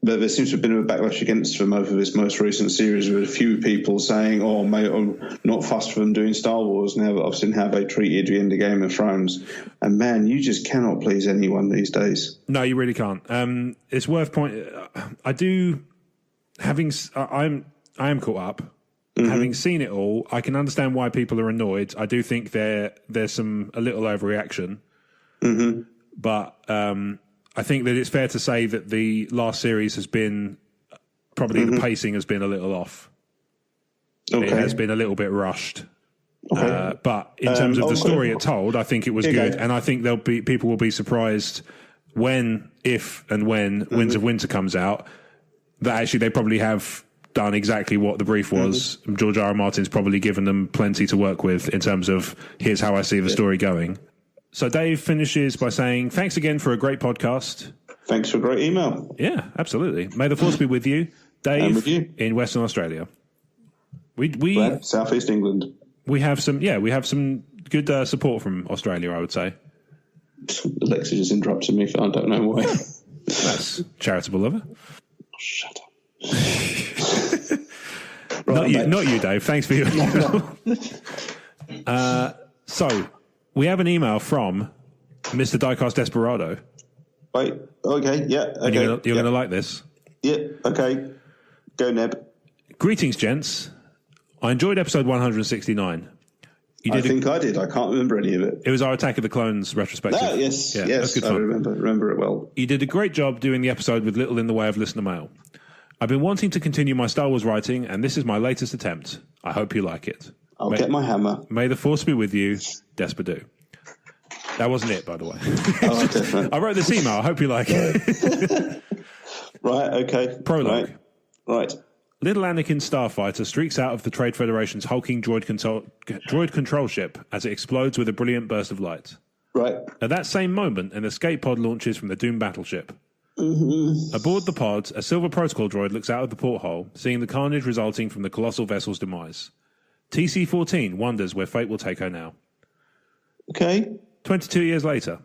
But there seems to have been a backlash against them over this most recent series with a few people saying, oh, mate, I'm not fussed for them doing Star Wars now that I've seen how they treated the end of Game of Thrones. And man, you just cannot please anyone these days. No, you really can't. It's worth pointing. I am caught up. Having seen it all, I can understand why people are annoyed. I do think there's a little overreaction. But I think that it's fair to say that the last series has been probably the pacing has been a little off. Okay. It has been a little bit rushed. Okay. But in terms of the story it told, I think it was good. And I think people will be surprised when Winds of Winter comes out, that actually they probably have done exactly what the brief was. George R. R. Martin's probably given them plenty to work with in terms of here's how I see the story going. So Dave finishes by saying, thanks again for a great podcast. Thanks for a great email. Yeah, absolutely. May the force be with you. Dave, and with you. In Western Australia. Southeast England. We have some good support from Australia, I would say. Alexa just interrupted me. I don't know why. That's charitable of her. Shut up. Not you, Dave. Thanks for your email. So, we have an email from Mr. Diecast Desperado. Wait, okay, yeah. Okay, and you're going to like this. Yeah, okay. Go, Neb. Greetings, gents. I enjoyed episode 169. I think I did. I can't remember any of it. It was our Attack of the Clones retrospective. Oh, yes, yeah, yes. Good fun. I remember it well. You did a great job doing the episode with little in the way of listener mail. I've been wanting to continue my Star Wars writing, and this is my latest attempt. I hope you like it. I'll get my hammer. May the force be with you, Desperdoo. That wasn't it, by the way. Oh, okay. I wrote this email. I hope you like it. Right, okay. Prologue. Right. Little Anakin Starfighter streaks out of the Trade Federation's hulking droid control ship as it explodes with a brilliant burst of light. Right. At that same moment, an escape pod launches from the Doom battleship. Aboard the pod, a silver protocol droid looks out of the porthole, seeing the carnage resulting from the colossal vessel's demise. TC-14 wonders where fate will take her now. Okay. 22 years later.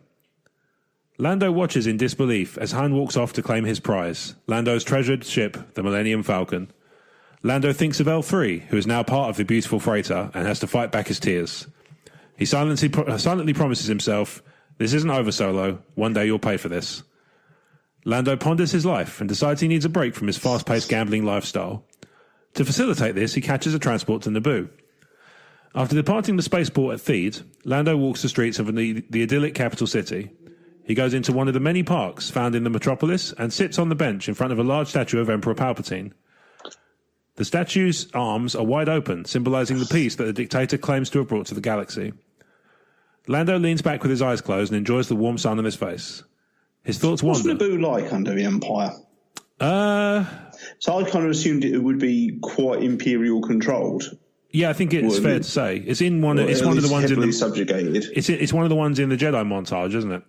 Lando watches in disbelief as Han walks off to claim his prize, Lando's treasured ship, the Millennium Falcon. Lando thinks of L3, who is now part of the beautiful freighter and has to fight back his tears. He silently promises himself, this isn't over, Solo. One day you'll pay for this. Lando ponders his life and decides he needs a break from his fast-paced gambling lifestyle. To facilitate this, he catches a transport to Naboo. After departing the spaceport at Theed, Lando walks the streets of the idyllic capital city. He goes into one of the many parks found in the metropolis and sits on the bench in front of a large statue of Emperor Palpatine. The statue's arms are wide open, symbolizing the peace that the dictator claims to have brought to the galaxy. Lando leans back with his eyes closed and enjoys the warm sun on his face. His thoughts wander. What's Naboo like under the Empire? So I kind of assumed it would be quite Imperial controlled. Yeah, I think it's fair to say. It's in one. It's one of the ones in the subjugated. It's one of the ones in the Jedi montage, isn't it?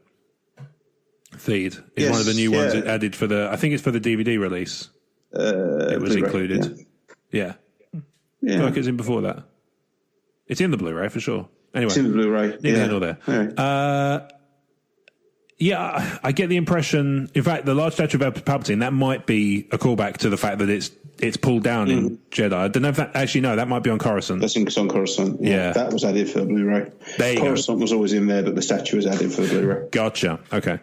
Theed is one of the new ones added for the. I think it's for the DVD release. It was Blu-ray, included. Yeah. I feel like it's in before that. It's in the Blu-ray for sure. Anyway, it's in the Blu-ray. Neither here nor there. Yeah, I get the impression. In fact, the large statue of Palpatine, that might be a callback to the fact that it's pulled down in Jedi. I don't know if that actually. No, that might be on Coruscant. That's on Coruscant. Yeah, that was added for the Blu-ray. Coruscant was always in there, but the statue was added for the Blu-ray. Gotcha. Okay.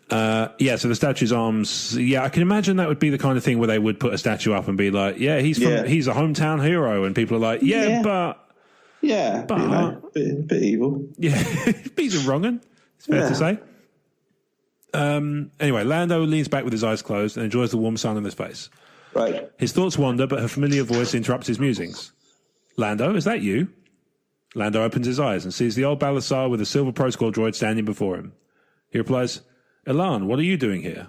So the statue's arms. Yeah, I can imagine that would be the kind of thing where they would put a statue up and be like, he's a hometown hero, and people are like, but bit evil. Yeah, he's a wrong'un. It's fair to say. Anyway, Lando leans back with his eyes closed and enjoys the warm sun on his face. Right. His thoughts wander, but her familiar voice interrupts his musings. Lando, is that you? Lando opens his eyes and sees the old Balasar with a silver protocol droid standing before him. He replies, Ilan, what are you doing here?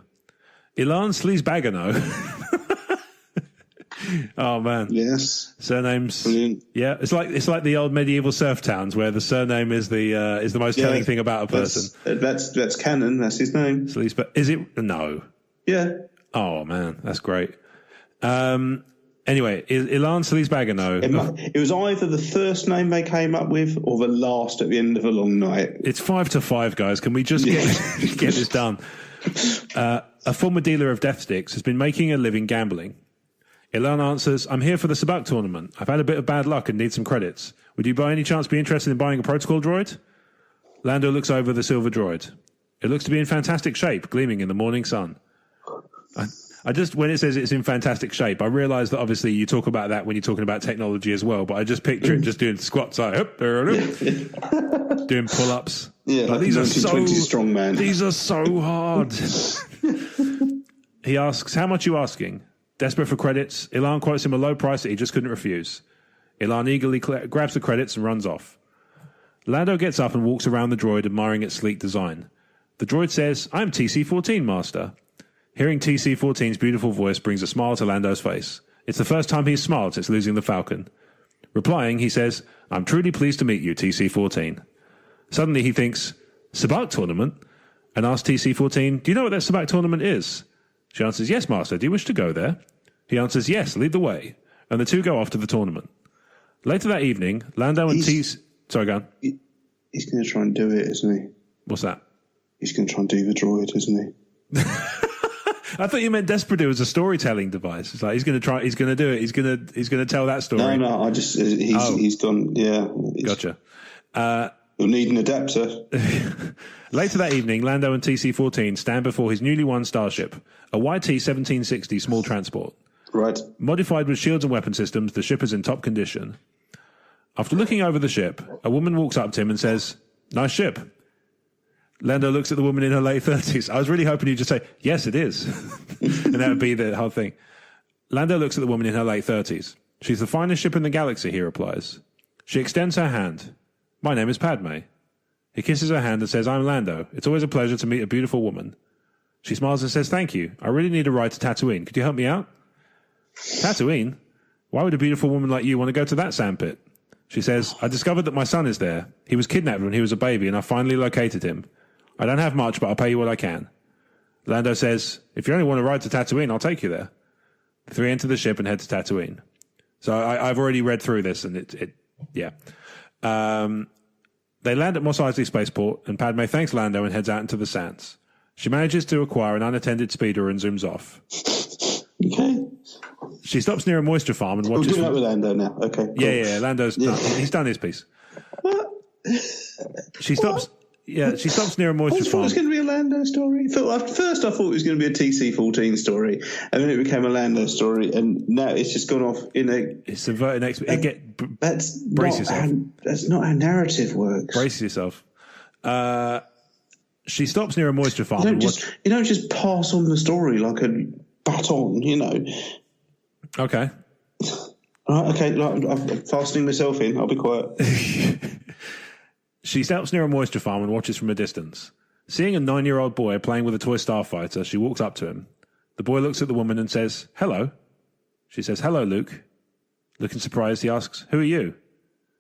Ilan Sleazebagano. Oh man. Yes. Surnames. Brilliant. Yeah, it's like the old medieval surf towns where the surname is the most telling thing about a person. That's canon. That's his name. Is it? No. Yeah. Oh man, that's great. Anyway, Ilan Sleazebagano. It was either the first name they came up with or the last at the end of a long night. It's 5-5, guys. Can we just get this done? A former dealer of death sticks has been making a living gambling. Ilan answers, I'm here for the Sabak tournament. I've had a bit of bad luck and need some credits. Would you by any chance be interested in buying a protocol droid? Lando looks over the silver droid. It looks to be in fantastic shape, gleaming in the morning sun. I just, when it says it's in fantastic shape, I realise that obviously you talk about that when you're talking about technology as well, but I just picture it just doing squats, like, doing pull-ups. Yeah, like, these are so strong, man. These are so hard. He asks, how much are you asking? Desperate for credits, Ilan quotes him a low price that he just couldn't refuse. Ilan eagerly grabs the credits and runs off. Lando gets up and walks around the droid, admiring its sleek design. The droid says, I'm TC-14, Master. Hearing TC-14's beautiful voice brings a smile to Lando's face. It's the first time he's smiled since losing the Falcon. Replying, he says, I'm truly pleased to meet you, TC-14. Suddenly he thinks, Sabak tournament? And asks TC-14, do you know what that Sabak tournament is? She answers, yes, Master. Do you wish to go there? He answers, yes, lead the way. And the two go off to the tournament. Later that evening, Lando and TC... Sorry, go on. He's going to try and do it, isn't he? What's that? He's going to try and do the droid, isn't he? I thought you meant Desperado as a storytelling device. It's like he's going to try. He's going to do it. He's going to tell that story. No. I just he's gone. Yeah. Gotcha. You'll need an adapter. Later that evening, Lando and TC-14 stand before his newly won starship, a YT-1760 small transport. Right. Modified with shields and weapon systems, the ship is in top condition. After looking over the ship, a woman walks up to him and says, "Nice ship." Lando looks at the woman in her late 30s. I was really hoping you'd just say, yes, it is. And that would be the whole thing. Lando looks at the woman in her late 30s. She's the finest ship in the galaxy, he replies. She extends her hand. My name is Padme. He kisses her hand and says, I'm Lando. It's always a pleasure to meet a beautiful woman. She smiles and says, thank you. I really need a ride to Tatooine. Could you help me out? Tatooine? Why would a beautiful woman like you want to go to that sandpit? She says, I discovered that my son is there. He was kidnapped when he was a baby and I finally located him. I don't have much, but I'll pay you what I can. Lando says, if you only want to ride to Tatooine, I'll take you there. The three enter the ship and head to Tatooine. So I've already read through this, and yeah. They land at Mos Eisley Spaceport, and Padme thanks Lando and heads out into the sands. She manages to acquire an unattended speeder and zooms off. Okay. She stops near a moisture farm and watches... We're doing that with Lando now. Okay. Cool. Yeah, Lando's done. He's done his piece. She stops... Yeah, she stops near a moisture farm. I thought it was going to be a Lando story. First, I thought it was going to be a TC-14 story, and then it became a Lando story, and now it's just gone off in a... It's subverted That's not how narrative works. Brace yourself. She stops near a moisture farm. You don't just pass on the story like a baton, you know. Okay. Right, okay, I'm fastening myself in. I'll be quiet. She stops near a moisture farm and watches from a distance. Seeing a 9-year-old boy playing with a toy starfighter, she walks up to him. The boy looks at the woman and says, "Hello." She says, "Hello, Luke." Looking surprised, he asks, "Who are you?"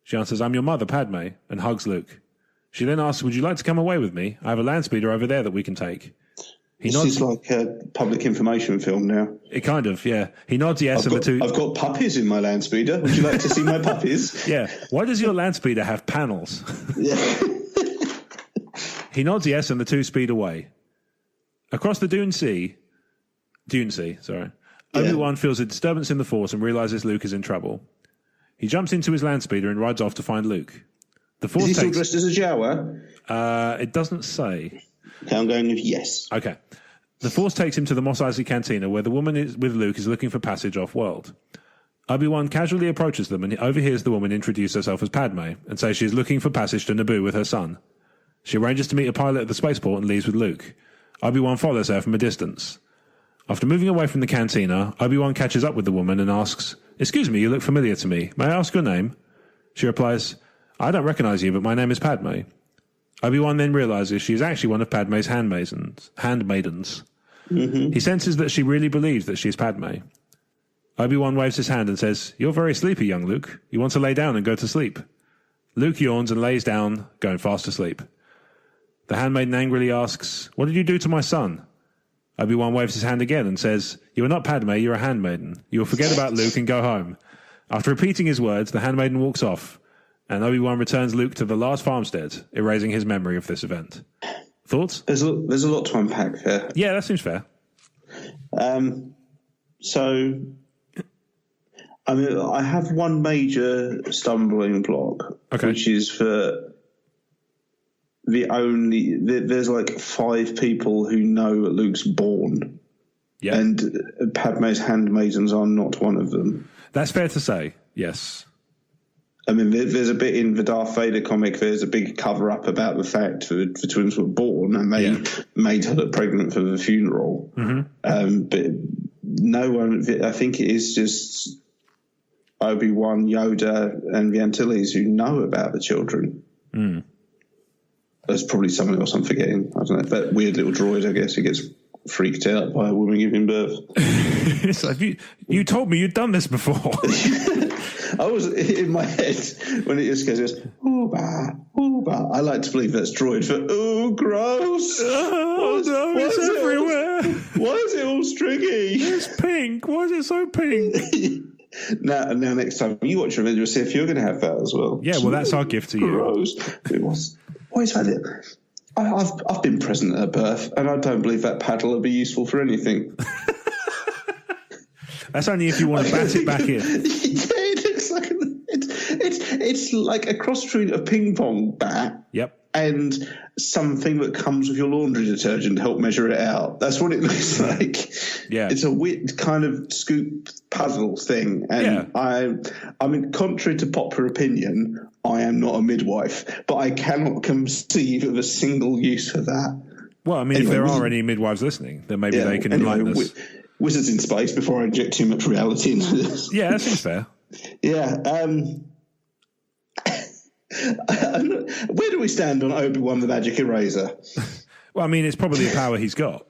She answers, "I'm your mother, Padme," and hugs Luke. She then asks, "Would you like to come away with me? I have a land speeder over there that we can take." This is like a public information film now. It kind of, yeah. He nods yes, I've got puppies in my land speeder. Would you like to see my puppies? Yeah. Why does your land speeder have panels? Yeah. He nods yes, and the two speed away. Across the Dune Sea, Obi-Wan feels a disturbance in the Force and realizes Luke is in trouble. He jumps into his land speeder and rides off to find Luke. The Force is he still dressed as a Jawa? It doesn't say. Okay, I'm going with yes. Okay. The Force takes him to the Mos Eisley Cantina, where the woman with Luke is looking for passage off-world. Obi-Wan casually approaches them and overhears the woman introduce herself as Padme and say she is looking for passage to Naboo with her son. She arranges to meet a pilot at the spaceport and leaves with Luke. Obi-Wan follows her from a distance. After moving away from the cantina, Obi-Wan catches up with the woman and asks, "Excuse me, you look familiar to me. May I ask your name?" She replies, "I don't recognize you, but my name is Padme." Obi-Wan then realizes she is actually one of Padme's handmaidens. Mm-hmm. He senses that she really believes that she is Padme. Obi-Wan waves his hand and says, "You're very sleepy, young Luke. You want to lay down and go to sleep." Luke yawns and lays down, going fast asleep. The handmaiden angrily asks, "What did you do to my son?" Obi-Wan waves his hand again and says, "You are not Padme, you're a handmaiden. You will forget about Luke and go home." After repeating his words, the handmaiden walks off, and Obi-Wan returns Luke to the last farmstead, erasing his memory of this event. Thoughts? There's a lot to unpack there. Yeah, that seems fair. So, I mean, I have one major stumbling block, which is for there's like 5 people who know Luke's born, and Padme's handmaidens are not one of them. That's fair to say, yes. I mean, there's a bit in the Darth Vader comic, there's a big cover-up about the fact the twins were born and they made her look pregnant for the funeral. Mm-hmm. But no one, I think it is just Obi-Wan, Yoda and the Antilles who know about the children. Mm. There's probably someone else I'm forgetting. I don't know. That weird little droid, I guess, who gets freaked out by a woman giving birth. It's like, you told me you'd done this before. I was in my head when it just goes, "Ooba, ooba." I like to believe that's droid for "ooh, gross." Oh no, it's everywhere. Why is it all stringy? It's pink. Why is it so pink? Now, next time you watch a video, see if you're going to have that as well. Yeah, well, that's our gift to you. Gross. It was. Why is that? I've been present at her birth, and I don't believe that paddle will be useful for anything. That's only if you want to bat it back in. Yeah, it looks like it's like a cross between a ping pong bat. Yep. And something that comes with your laundry detergent to help measure it out. That's what it looks like. Yeah. It's a weird kind of scoop puzzle thing. And I mean, contrary to popular opinion, I am not a midwife, but I cannot conceive of a single use for that. Well, I mean, if there are any midwives listening, then maybe they can enlighten us. Wizards in space before I inject too much reality into this. Yeah, that seems fair. Yeah. Where do we stand on Obi-Wan the Magic Eraser? Well, I mean, it's probably a power he's got.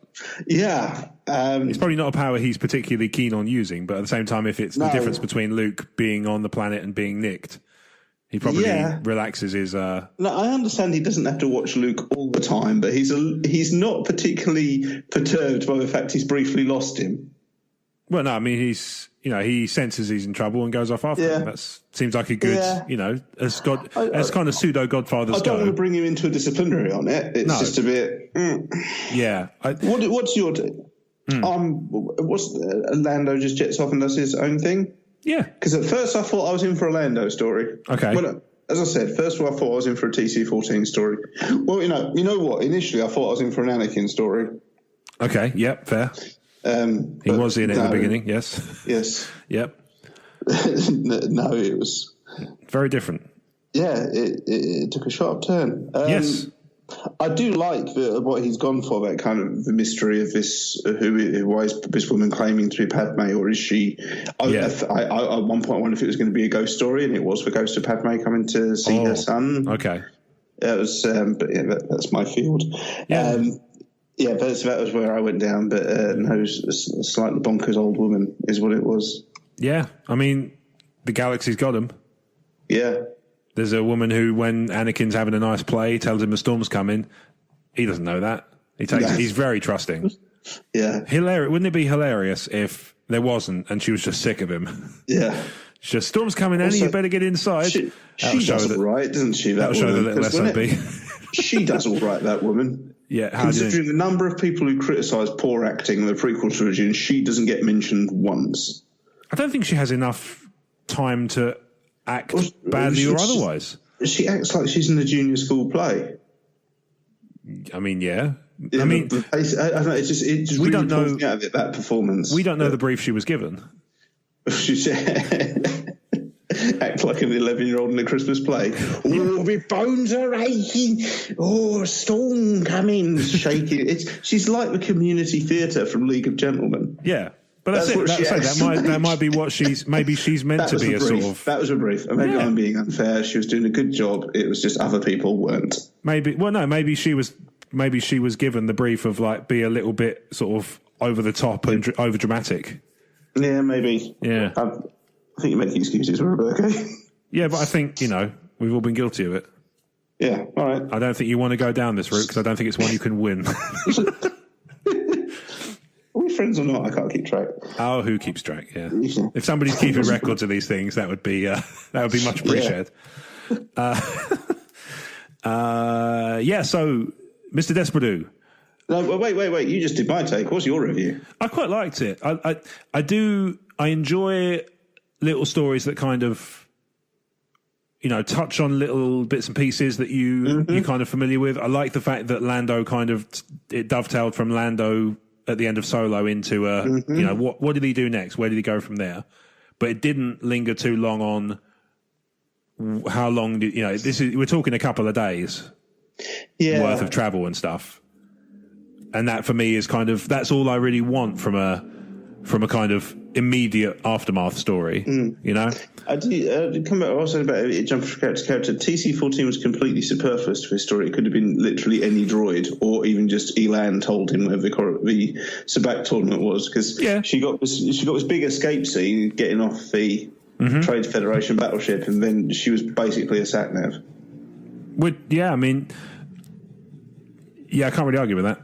Yeah. It's probably not a power he's particularly keen on using, but at the same time, if it's the difference between Luke being on the planet and being nicked, he probably relaxes his... No, I understand he doesn't have to watch Luke all the time, but he's not particularly perturbed by the fact he's briefly lost him. Well, no, I mean, he senses he's in trouble and goes off after him. That seems like a good, as kind of pseudo Godfathers go. I don't want to bring him into a disciplinary on it. It's just a bit. Yeah. What's your? Lando just jets off and does his own thing? Yeah. Because at first I thought I was in for a Lando story. Okay. as I said, first of all, I thought I was in for a TC-14 story. Well, you know what? Initially, I thought I was in for an Anakin story. Okay, yep, fair. He was in it at the beginning, yes. Yes. Yep. No, it was... very different. Yeah, it took a sharp turn. Yes. I do like what he's gone for, that kind of the mystery of this, why is this woman claiming to be Padme, or is she... I at one point I wondered if it was going to be a ghost story, and it was the ghost of Padme coming to see her son. Okay. It was, but yeah, that's my field. Yeah. That was where I went down, but no, a slightly bonkers old woman is what it was. Yeah, I mean, the galaxy's got him. Yeah. There's a woman who, when Anakin's having a nice play, tells him a storm's coming. He doesn't know that. He's very trusting. Yeah. Hilarious. Wouldn't it be hilarious if there wasn't and she was just sick of him? Yeah. It's just, storm's coming, Annie, you better get inside. She does all right, doesn't she? That'll show the little SOB. She does all right, that woman. Yeah. Considering the number of people who criticise poor acting in the prequel trilogy, and she doesn't get mentioned once. I don't think she has enough time to act badly or otherwise. She acts like she's in a junior school play. I mean, yeah. I mean, I don't know. It just we really don't know out of it, that performance. We don't know the brief she was given. She said, act like an 11-year-old in a Christmas play. Oh, my bones are aching. Oh, a storm coming, shaking. She's like the community theatre from League of Gentlemen. Yeah. But that's it. That might be what she's meant to be. That was a brief. Maybe I'm being unfair. She was doing a good job. It was just other people weren't. Maybe she was given the brief of like be a little bit sort of over the top and over dramatic. Yeah, maybe. Yeah. I think you make excuses, okay? Yeah, but I think we've all been guilty of it. Yeah. All right. I don't think you want to go down this route because I don't think it's one you can win. Are we friends or not? I can't keep track. Oh, who keeps track? Yeah. If somebody's keeping records of these things, that would be much appreciated. Yeah. So, Mr. Desperado. No, wait. You just did my take. What's your review? I quite liked it. I enjoy little stories that kind of, touch on little bits and pieces that you're kind of familiar with. I like the fact that Lando it dovetailed from Lando at the end of Solo into what did he do next? Where did he go from there? But it didn't linger too long on how long did we're talking a couple of days worth of travel and stuff. And that for me is kind of, that's all I really want from a kind of immediate aftermath story, I do come back also about it, jump from character to character. TC-14 was completely superfluous to his story. It could have been literally any droid, or even just Elan told him where the Sabacc tournament was, because she got this big escape scene getting off the Trade Federation battleship, and then she was basically a sat nav. I can't really argue with that.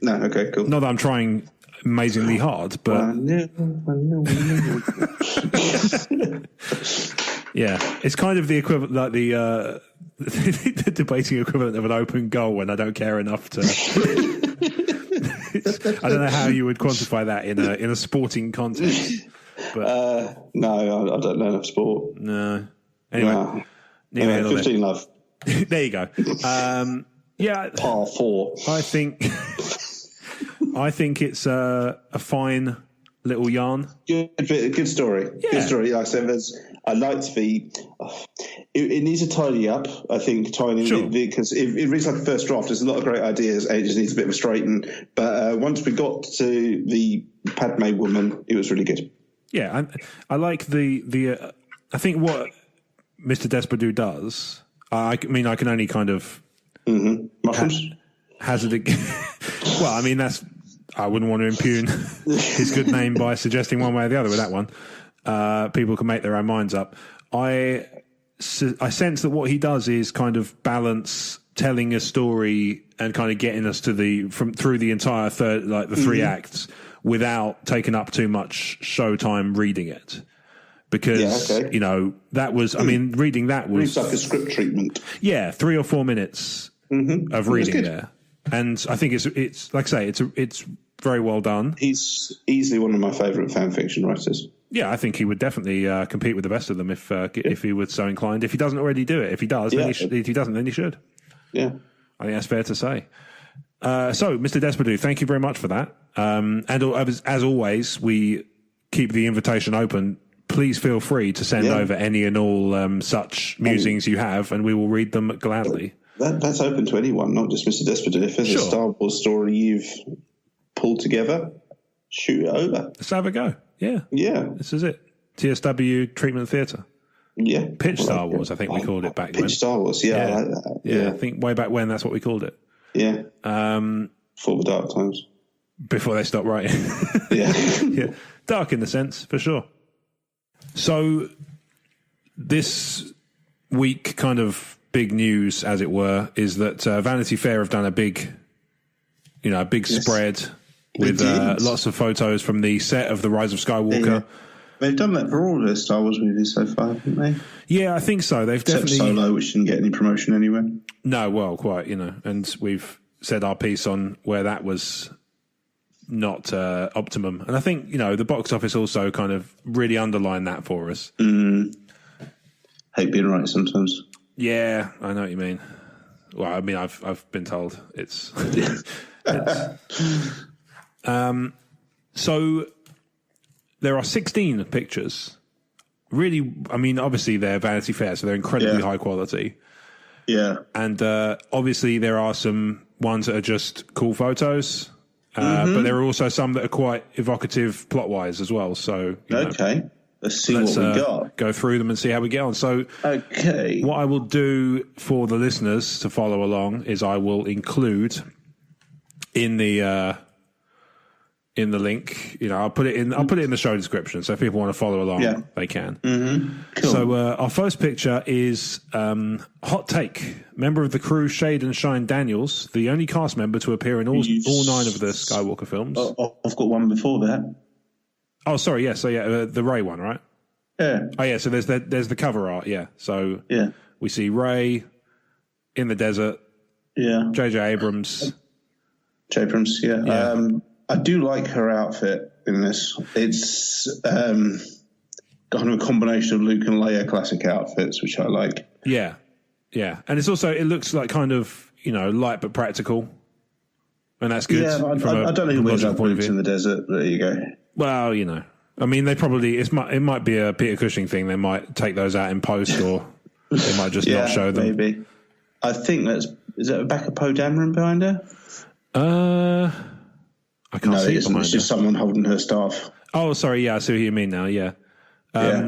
No, okay, cool. Not that I'm trying amazingly hard, but I know. Yeah, it's kind of the equivalent, like the debating equivalent of an open goal when I don't care enough to. I don't know how you would quantify that in a sporting context. But no, I don't know enough sport. No. Anyway, 15 love. There you go. Par 4. I think it's a fine little yarn. Good story. Yeah. Good story. Like I said, I liked it needs to tidy up, I think, because it reads like a first draft. There's a lot of great ideas, and it just needs a bit of a straighten. But once we got to the Padme woman, it was really good. Yeah, I like the I think what Mr. Desperado does, I mean, I can only kind of... Mushrooms? Hazard. Well, I mean, I wouldn't want to impugn his good name by suggesting one way or the other with that one. People can make their own minds up. I sense that what he does is kind of balance telling a story and kind of getting us to through the entire third, like the 3 acts, without taking up too much showtime reading it. Because, that was, I mean, reading that was... It's like a script treatment. Yeah, 3 or 4 minutes of reading there. And I think it's like I say, it's very well done. He's easily one of my favourite fan fiction writers. Yeah, I think he would definitely compete with the best of them if he was so inclined. If he doesn't already do it, if he does, then if he doesn't, then he should. Yeah, I think that's fair to say. So, Mr. Desperado, thank you very much for that. And as always, we keep the invitation open. Please feel free to send over any and all such musings you have, and we will read them gladly. That's open to anyone, not just Mr. Desperado. If there's a Star Wars story you've pulled together, shoot it over. Let's have a go. Yeah. This is it. TSW Treatment Theatre. Yeah. Pitch Star Wars, I think we called it back then. Pitch Star Wars, I like that. Yeah, I think way back when that's what we called it. Yeah. For the dark times. Before they stopped writing. Yeah. Dark in the sense, for sure. So this week, kind of big news, as it were, is that Vanity Fair have done a big spread with lots of photos from the set of The Rise of Skywalker. Yeah. They've done that for all their Star Wars movies so far, haven't they? Yeah, I think so. They've Except definitely Solo, which didn't get any promotion anywhere. No, well, quite, and we've said our piece on where that was not optimum. And I think, the box office also kind of really underlined that for us. Hate being right sometimes. Yeah, I know what you mean. Well, I mean, I've been told it's... So there are 16 pictures. Really, I mean, obviously they're Vanity Fair, so they're incredibly high quality. Yeah. And obviously there are some ones that are just cool photos, but there are also some that are quite evocative plot-wise as well. So, okay. Let's see what we got. Go through them and see how we get on. So, what I will do for the listeners to follow along is I will include in the link. I'll put it in the show description. So if people want to follow along, they can. Cool. So our first picture is hot take. Member of the crew, Shade and Shine Daniels, the only cast member to appear in all 9 of the Skywalker films. I've got one before that. Oh, sorry, yeah. So the Rey one, right? Yeah. Oh, yeah. So there's the cover art, yeah. So we see Rey in the desert. Yeah. J.J. Abrams. Yeah. I do like her outfit in this. It's kind of a combination of Luke and Leia classic outfits, which I like. Yeah. Yeah. And it's also, it looks like kind of, light but practical. And that's good. Yeah, I don't know who wears that boots in the desert, but there you go. Well, I mean, they probably, it might be a Peter Cushing thing. They might take those out in post, or they might just not show them. Maybe. I think is that Rebecca Poe Dameron behind her? I can't see it behind her. It's just someone holding her staff. Oh, sorry. Yeah, I see what you mean now. Yeah.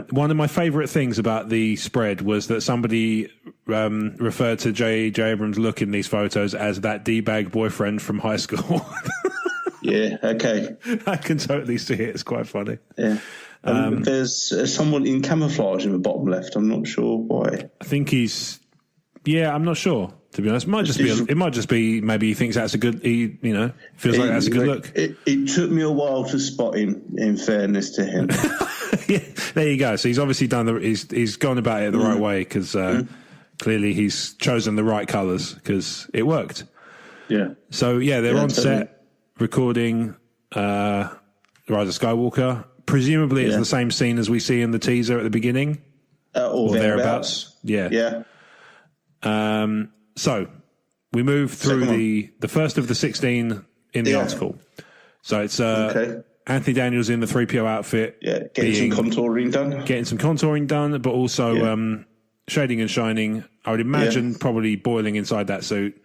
One of my favourite things about the spread was that somebody referred to J.J. Abrams' look in these photos as that D-bag boyfriend from high school. Yeah, okay. I can totally see it. It's quite funny. Yeah. There's someone in camouflage in the bottom left. I'm not sure why. I think he's... Yeah, I'm not sure, to be honest. It might just be maybe he thinks that's a good... feels like that's a good look. It took me a while to spot him, in fairness to him. Yeah, there you go. So he's obviously done he's gone about it the right way, because clearly he's chosen the right colours, because it worked. Yeah. So, they're on set recording Rise of Skywalker. Presumably it's the same scene as we see in the teaser at the beginning. Or thereabouts. Yeah. So we move through the first of the 16 in the article. So it's Anthony Daniels in the 3PO outfit. Yeah, getting some contouring done, but also shading and shining. I would imagine probably boiling inside that suit.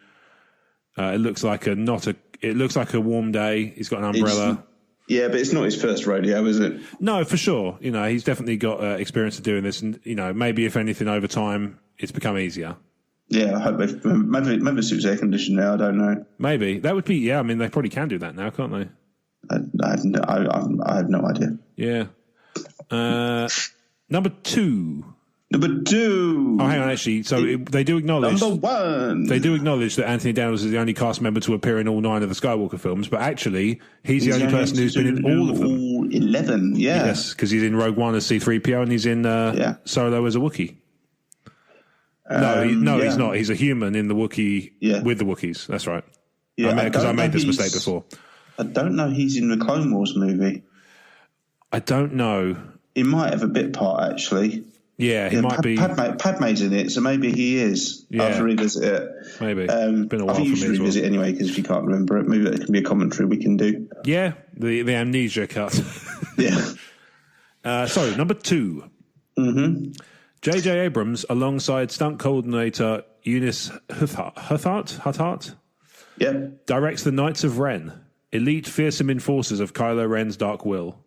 It looks like a warm day. He's got an umbrella. But it's not his first rodeo, is it? No, for sure. He's definitely got experience of doing this, and maybe if anything over time, it's become easier. Yeah, I hope maybe the suit's air conditioned now. I don't know. Maybe that would be. Yeah, I mean they probably can do that now, can't they? I have no idea. Yeah. Number two. Oh, hang on, actually. So they do acknowledge... Number one. They do acknowledge that Anthony Daniels is the only cast member to appear in all 9 of the Skywalker films, but actually, he's the only person who's been in all of them. All 11, yeah. Yes, because he's in Rogue One as C-3PO and he's in Solo as a Wookiee. He's not. He's a human in the Wookiee with the Wookiees. That's right. Yeah, because I made this mistake before. I don't know he's in the Clone Wars movie. I don't know. He might have a bit part, actually. Yeah, he might be. Padme's in it, so maybe he is. Yeah. I'll have to revisit it. Maybe. It's been a while I think you should revisit well. Anyway, because if you can't remember it, maybe that can be a commentary we can do. Yeah, the amnesia cut. Yeah. So, number 2. Mm-hmm. J.J. Abrams, alongside stunt coordinator Eunice Huthart, Yep. directs the Knights of Ren, elite fearsome enforcers of Kylo Ren's Dark Will.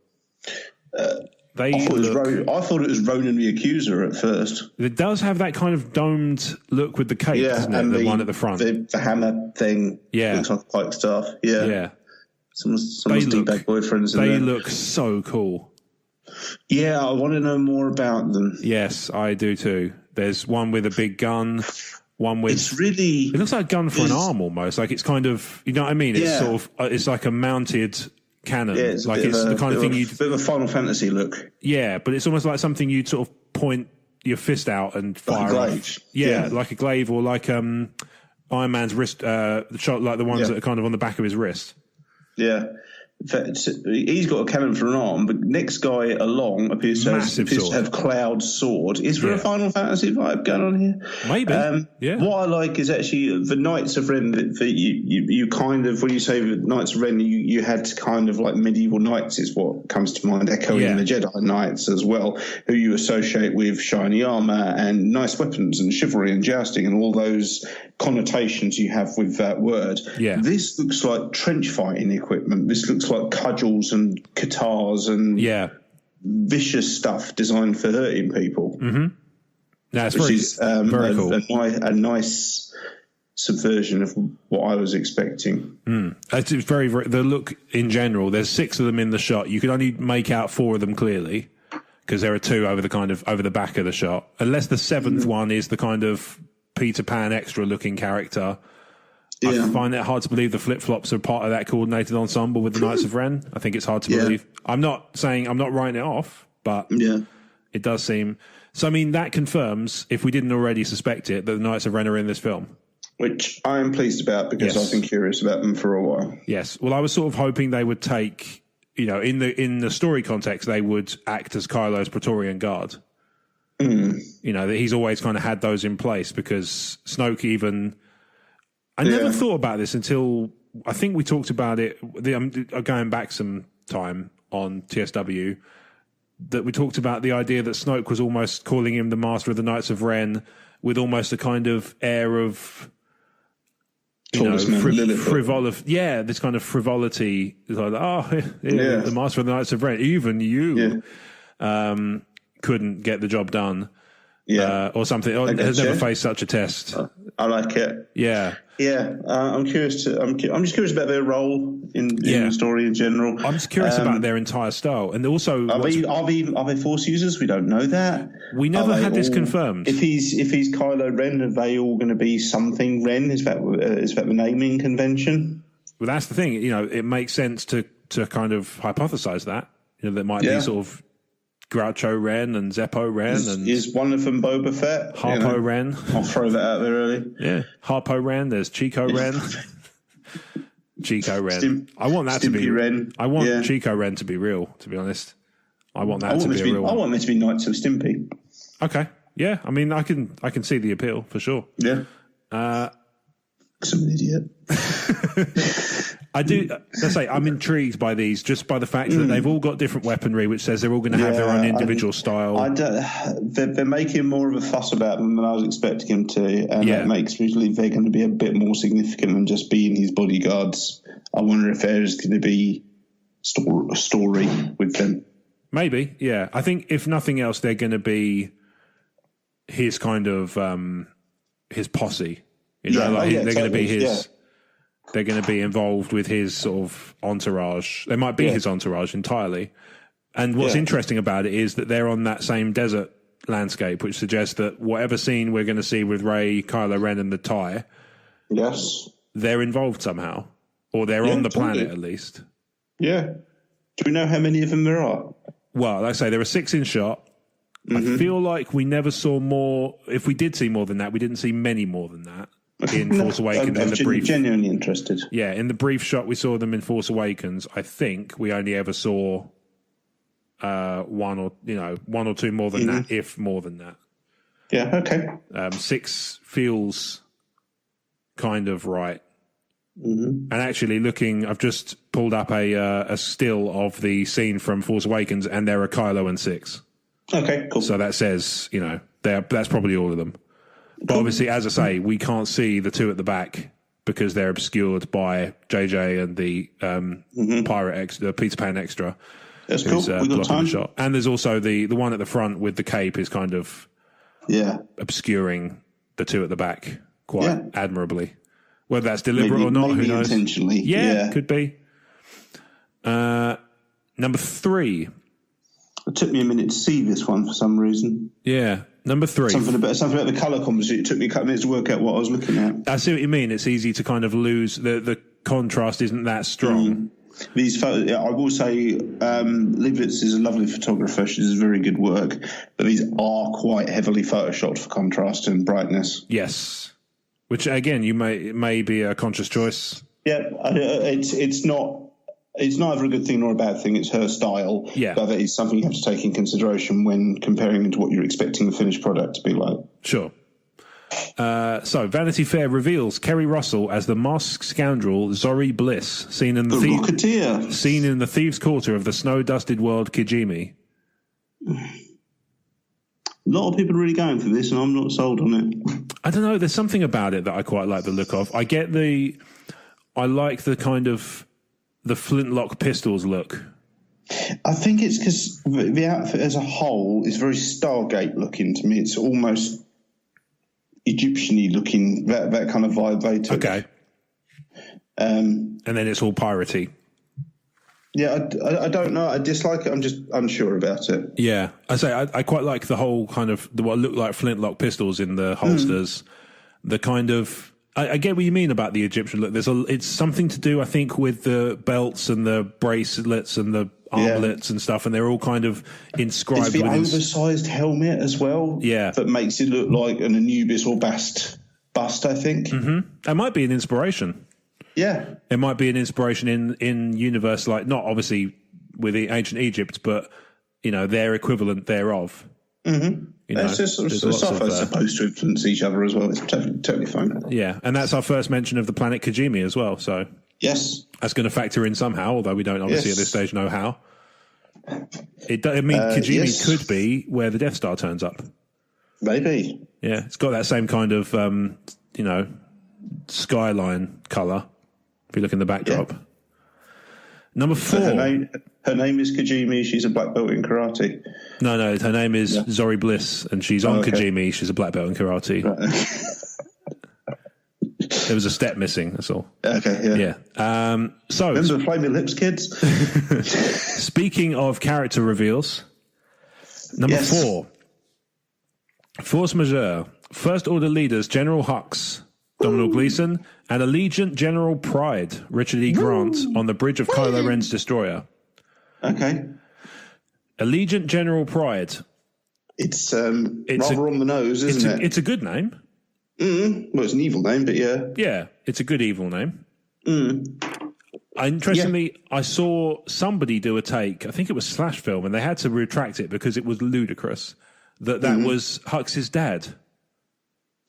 I thought it was Ronan the Accuser at first. It does have that kind of domed look with the cape, doesn't it? And the one at the front. The hammer thing looks like Pike staff. Yeah. Yeah. Someone's D-bag boyfriends in there. They look so cool. Yeah, I want to know more about them. Yes, I do too. There's one with a big gun, one with... It looks like a gun for an arm almost. Like it's kind of... You know what I mean? It's sort of... It's like a mounted... cannon. Yeah, it's like it's the kind of thing you'd... bit of a Final Fantasy look. Yeah, but it's almost like something you'd sort of point your fist out and fire like a off. Yeah, like a glaive or like Iron Man's wrist, shot like the ones that are kind of on the back of his wrist. Yeah. In fact, he's got a cannon for an arm, but next guy along appears to have Cloud's sword. Is there a Final Fantasy vibe going on here? Maybe. What I like is actually the Knights of Ren. You kind of, when you say the Knights of Ren, you had kind of like medieval knights is what comes to mind, echoing the Jedi Knights as well, who you associate with shiny armor and nice weapons and chivalry and jousting and all those connotations you have with that word. Yeah. This looks like trench fighting equipment. This looks like cudgels and katars and vicious stuff designed for hurting people. Mm-hmm. No, it's very cool. A nice subversion of what I was expecting. It's very, very, the look in general, there's 6 of them in the shot. You can only make out 4 of them clearly because there are 2 over the back of the shot. Unless the 7th one is the kind of Peter Pan extra looking character. I find it hard to believe the flip-flops are part of that coordinated ensemble with the Knights of Ren. I think it's hard to believe. I'm not writing it off, but it does seem... So, I mean, that confirms, if we didn't already suspect it, that the Knights of Ren are in this film. Which I am pleased about because I've been curious about them for a while. Yes. Well, I was sort of hoping they would take, in the story context, they would act as Kylo's Praetorian Guard. That he's always kind of had those in place because Snoke even... I never thought about this until I think we talked about it. I'm going back some time on TSW that we talked about the idea that Snoke was almost calling him the Master of the Knights of Ren with almost a kind of air of frivolity. Yeah, this kind of frivolity. It's like, the Master of the Knights of Ren. Even you couldn't get the job done. Or something. Or has never faced such a test. I like it. Yeah. I'm curious. I'm just curious about their role in the story in general. I'm just curious about their entire style, and also are they Force users? We don't know that. We never had this confirmed. If he's Kylo Ren, are they all going to be something Ren? Is that the naming convention? Well, that's the thing. It makes sense to kind of hypothesize that. There might be sort of Groucho Ren and Zeppo Ren. Is one of them Boba Fett? Harpo Ren. I'll throw that out there early. Yeah. Harpo Ren. There's Chico Ren. Chico Ren. I want that Stimpy to be... Ren. I want Chico Ren to be real, to be honest. I want that to be a real one. I want there to be Knights of Stimpy. Okay. Yeah. I mean, I can see the appeal, for sure. Yeah. Some idiot. I do. Let's say I'm intrigued by these just by the fact that they've all got different weaponry, which says they're all going to have their own individual style. They're making more of a fuss about them than I was expecting them to, and that makes me believe they're going to be a bit more significant than just being his bodyguards. I wonder if there's going to be a story with them. Maybe, yeah. I think if nothing else, they're going to be his kind of his posse. They're going to be his. Yeah. They're going to be involved with his sort of entourage. They might be his entourage entirely. And what's interesting about it is that they're on that same desert landscape, which suggests that whatever scene we're going to see with Rey, Kylo Ren, and the TIE, they're involved somehow, or they're on the planet at least. Yeah. Do we know how many of them there are? Well, like I say, there are 6 in shot. I feel like we never saw more. If we did see more than that, we didn't see many more than that. in Force Awakens. I'm genuinely interested. Yeah, in the brief shot we saw them in Force Awakens, I think we only ever saw one or two more than that, if more than that. Yeah, okay. 6 feels kind of right. Mm-hmm. And actually, I've just pulled up a still of the scene from Force Awakens, and there are Kylo and 6. Okay, cool. So that says, that's probably all of them. But obviously, as I say, we can't see the 2 at the back because they're obscured by JJ and the the Peter Pan extra. That's cool. We got time. The shot. And there's also the one at the front with the cape is kind of obscuring the 2 at the back quite admirably. Whether that's deliberate or not, who knows? Intentionally. Yeah, could be. Number 3. It took me a minute to see this one for some reason. Yeah, number 3. Something about the colour composition. It took me a couple of minutes to work out what I was looking at. I see what you mean. It's easy to kind of lose. The contrast isn't that strong. These photos, I will say, Leibovitz is a lovely photographer. She does very good work, but these are quite heavily photoshopped for contrast and brightness. Yes, which again, it may be a conscious choice. Yeah, it's not. It's neither a good thing nor a bad thing. It's her style, but that is something you have to take in consideration when comparing it to what you're expecting the finished product to be like. Sure. So, Vanity Fair reveals Kerry Russell as the masked scoundrel Zori Bliss, seen in the Thieves' Quarter of the snow-dusted world Kijimi. A lot of people are really going for this, and I'm not sold on it. I don't know. There's something about it that I quite like the look of. I like the kind of the flintlock pistols look. I think it's because the outfit as a whole is very Stargate looking to me. It's almost Egyptian-y looking, that kind of vibe they took. Okay. And then it's all piratey. Yeah, I don't know. I dislike it. I'm just unsure about it. Yeah. I quite like the whole kind of what look like flintlock pistols in the holsters. The kind of... I get what you mean about the Egyptian look. It's something to do, I think, with the belts and the bracelets and the armlets and stuff, and they're all kind of inscribed. It's the oversized helmet as well. Yeah, that makes it look like an Anubis or bust. I think that might be an inspiration. Yeah, it might be an inspiration in universe, like not obviously with the ancient Egypt, but their equivalent thereof. It's just stuff are supposed to influence each other as well. It's totally fine. Yeah, and that's our first mention of the planet Kijimi as well. So yes, that's going to factor in somehow, although we don't obviously at this stage know how. Kijimi could be where the Death Star turns up. Maybe. Yeah, it's got that same kind of skyline colour. If you look in the backdrop. Number 4. Her name is Kijimi. She's a black belt in karate. No, her name is Zori Bliss, and she's on Kijimi. She's a black belt in karate. Right. There was a step missing, that's all. Okay, yeah. So remember the Flaming Lips, kids? Speaking of character reveals, number 4. Force Majeure. First Order leaders General Hux, Domhnall Gleeson, and Allegiant General Pride, Richard E. Grant, on the bridge of Kylo Ren's destroyer. Okay. Allegiant General Pride. It's rather on the nose, isn't it? It's a good name. Well, it's an evil name, but yeah. Yeah, it's a good evil name. Interestingly, I saw somebody do a take, I think it was Slash Film, and they had to retract it because it was ludicrous. That was Hux's dad.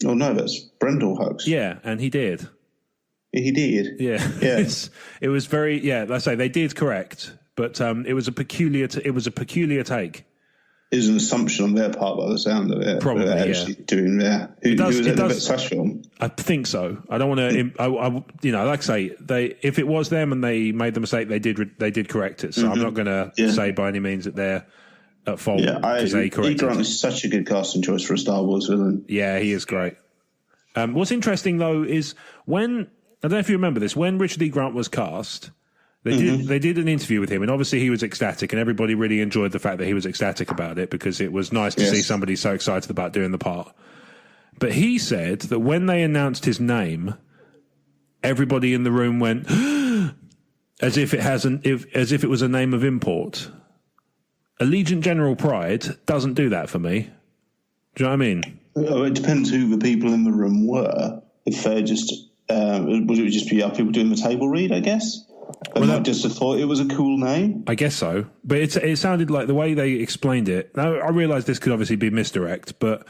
Oh, no, that's Brendel Hux. Yeah, and he did. He did? Yeah. It was very, let's say they did correct, but it was a peculiar take. It was an assumption on their part by the sound of it. Probably, actually doing there. Who was it the Slash Film? I think so. I don't want to, like I say, if it was them and they made the mistake, they did correct it. So I'm not going to say by any means that they're at fault because they corrected it. Grant is such a good casting choice for a Star Wars villain. Yeah, he is great. What's interesting, though, is when, I don't know if you remember this, when Richard E. Grant was cast, they did an interview with him, and obviously he was ecstatic, and everybody really enjoyed the fact that he was ecstatic about it because it was nice to see somebody so excited about doing the part. But he said that when they announced his name, everybody in the room went as if it was a name of import. Allegiant General Pride doesn't do that for me. Do you know what I mean? It depends who the people in the room were. if they just would it just be people doing the table read, I guess. They might just have thought it was a cool name. I guess so. But it sounded like the way they explained it. Now, I realise this could obviously be misdirect, but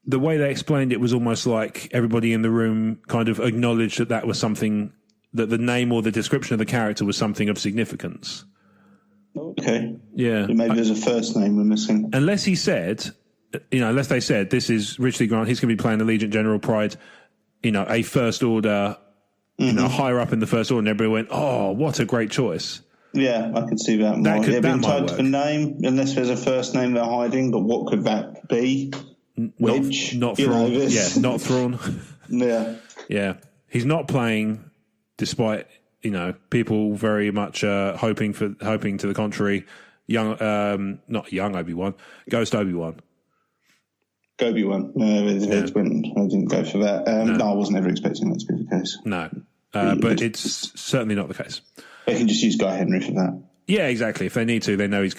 the way they explained it was almost like everybody in the room kind of acknowledged that was something, that the name or the description of the character was something of significance. Okay. Yeah. Maybe there's a first name we're missing. Unless he said, unless they said, this is Richard Grant, he's going to be playing Allegiant General Pride, a First Order, higher up in the First Order, and everybody went, oh, what a great choice. Yeah, I could see that more. Being tied to the name, unless there's a first name they're hiding, but what could that be? Wedge? Not Thrawn. Yeah, not Thrawn. Yeah. Yeah. He's not playing, despite, people very much hoping to the contrary, not young Obi-Wan, Ghost Obi-Wan. Obi-Wan. No, I didn't go for that. No, I wasn't ever expecting that to be the case. No, but it's certainly not the case. They can just use Guy Henry for that. Yeah, exactly. If they need to, they know there's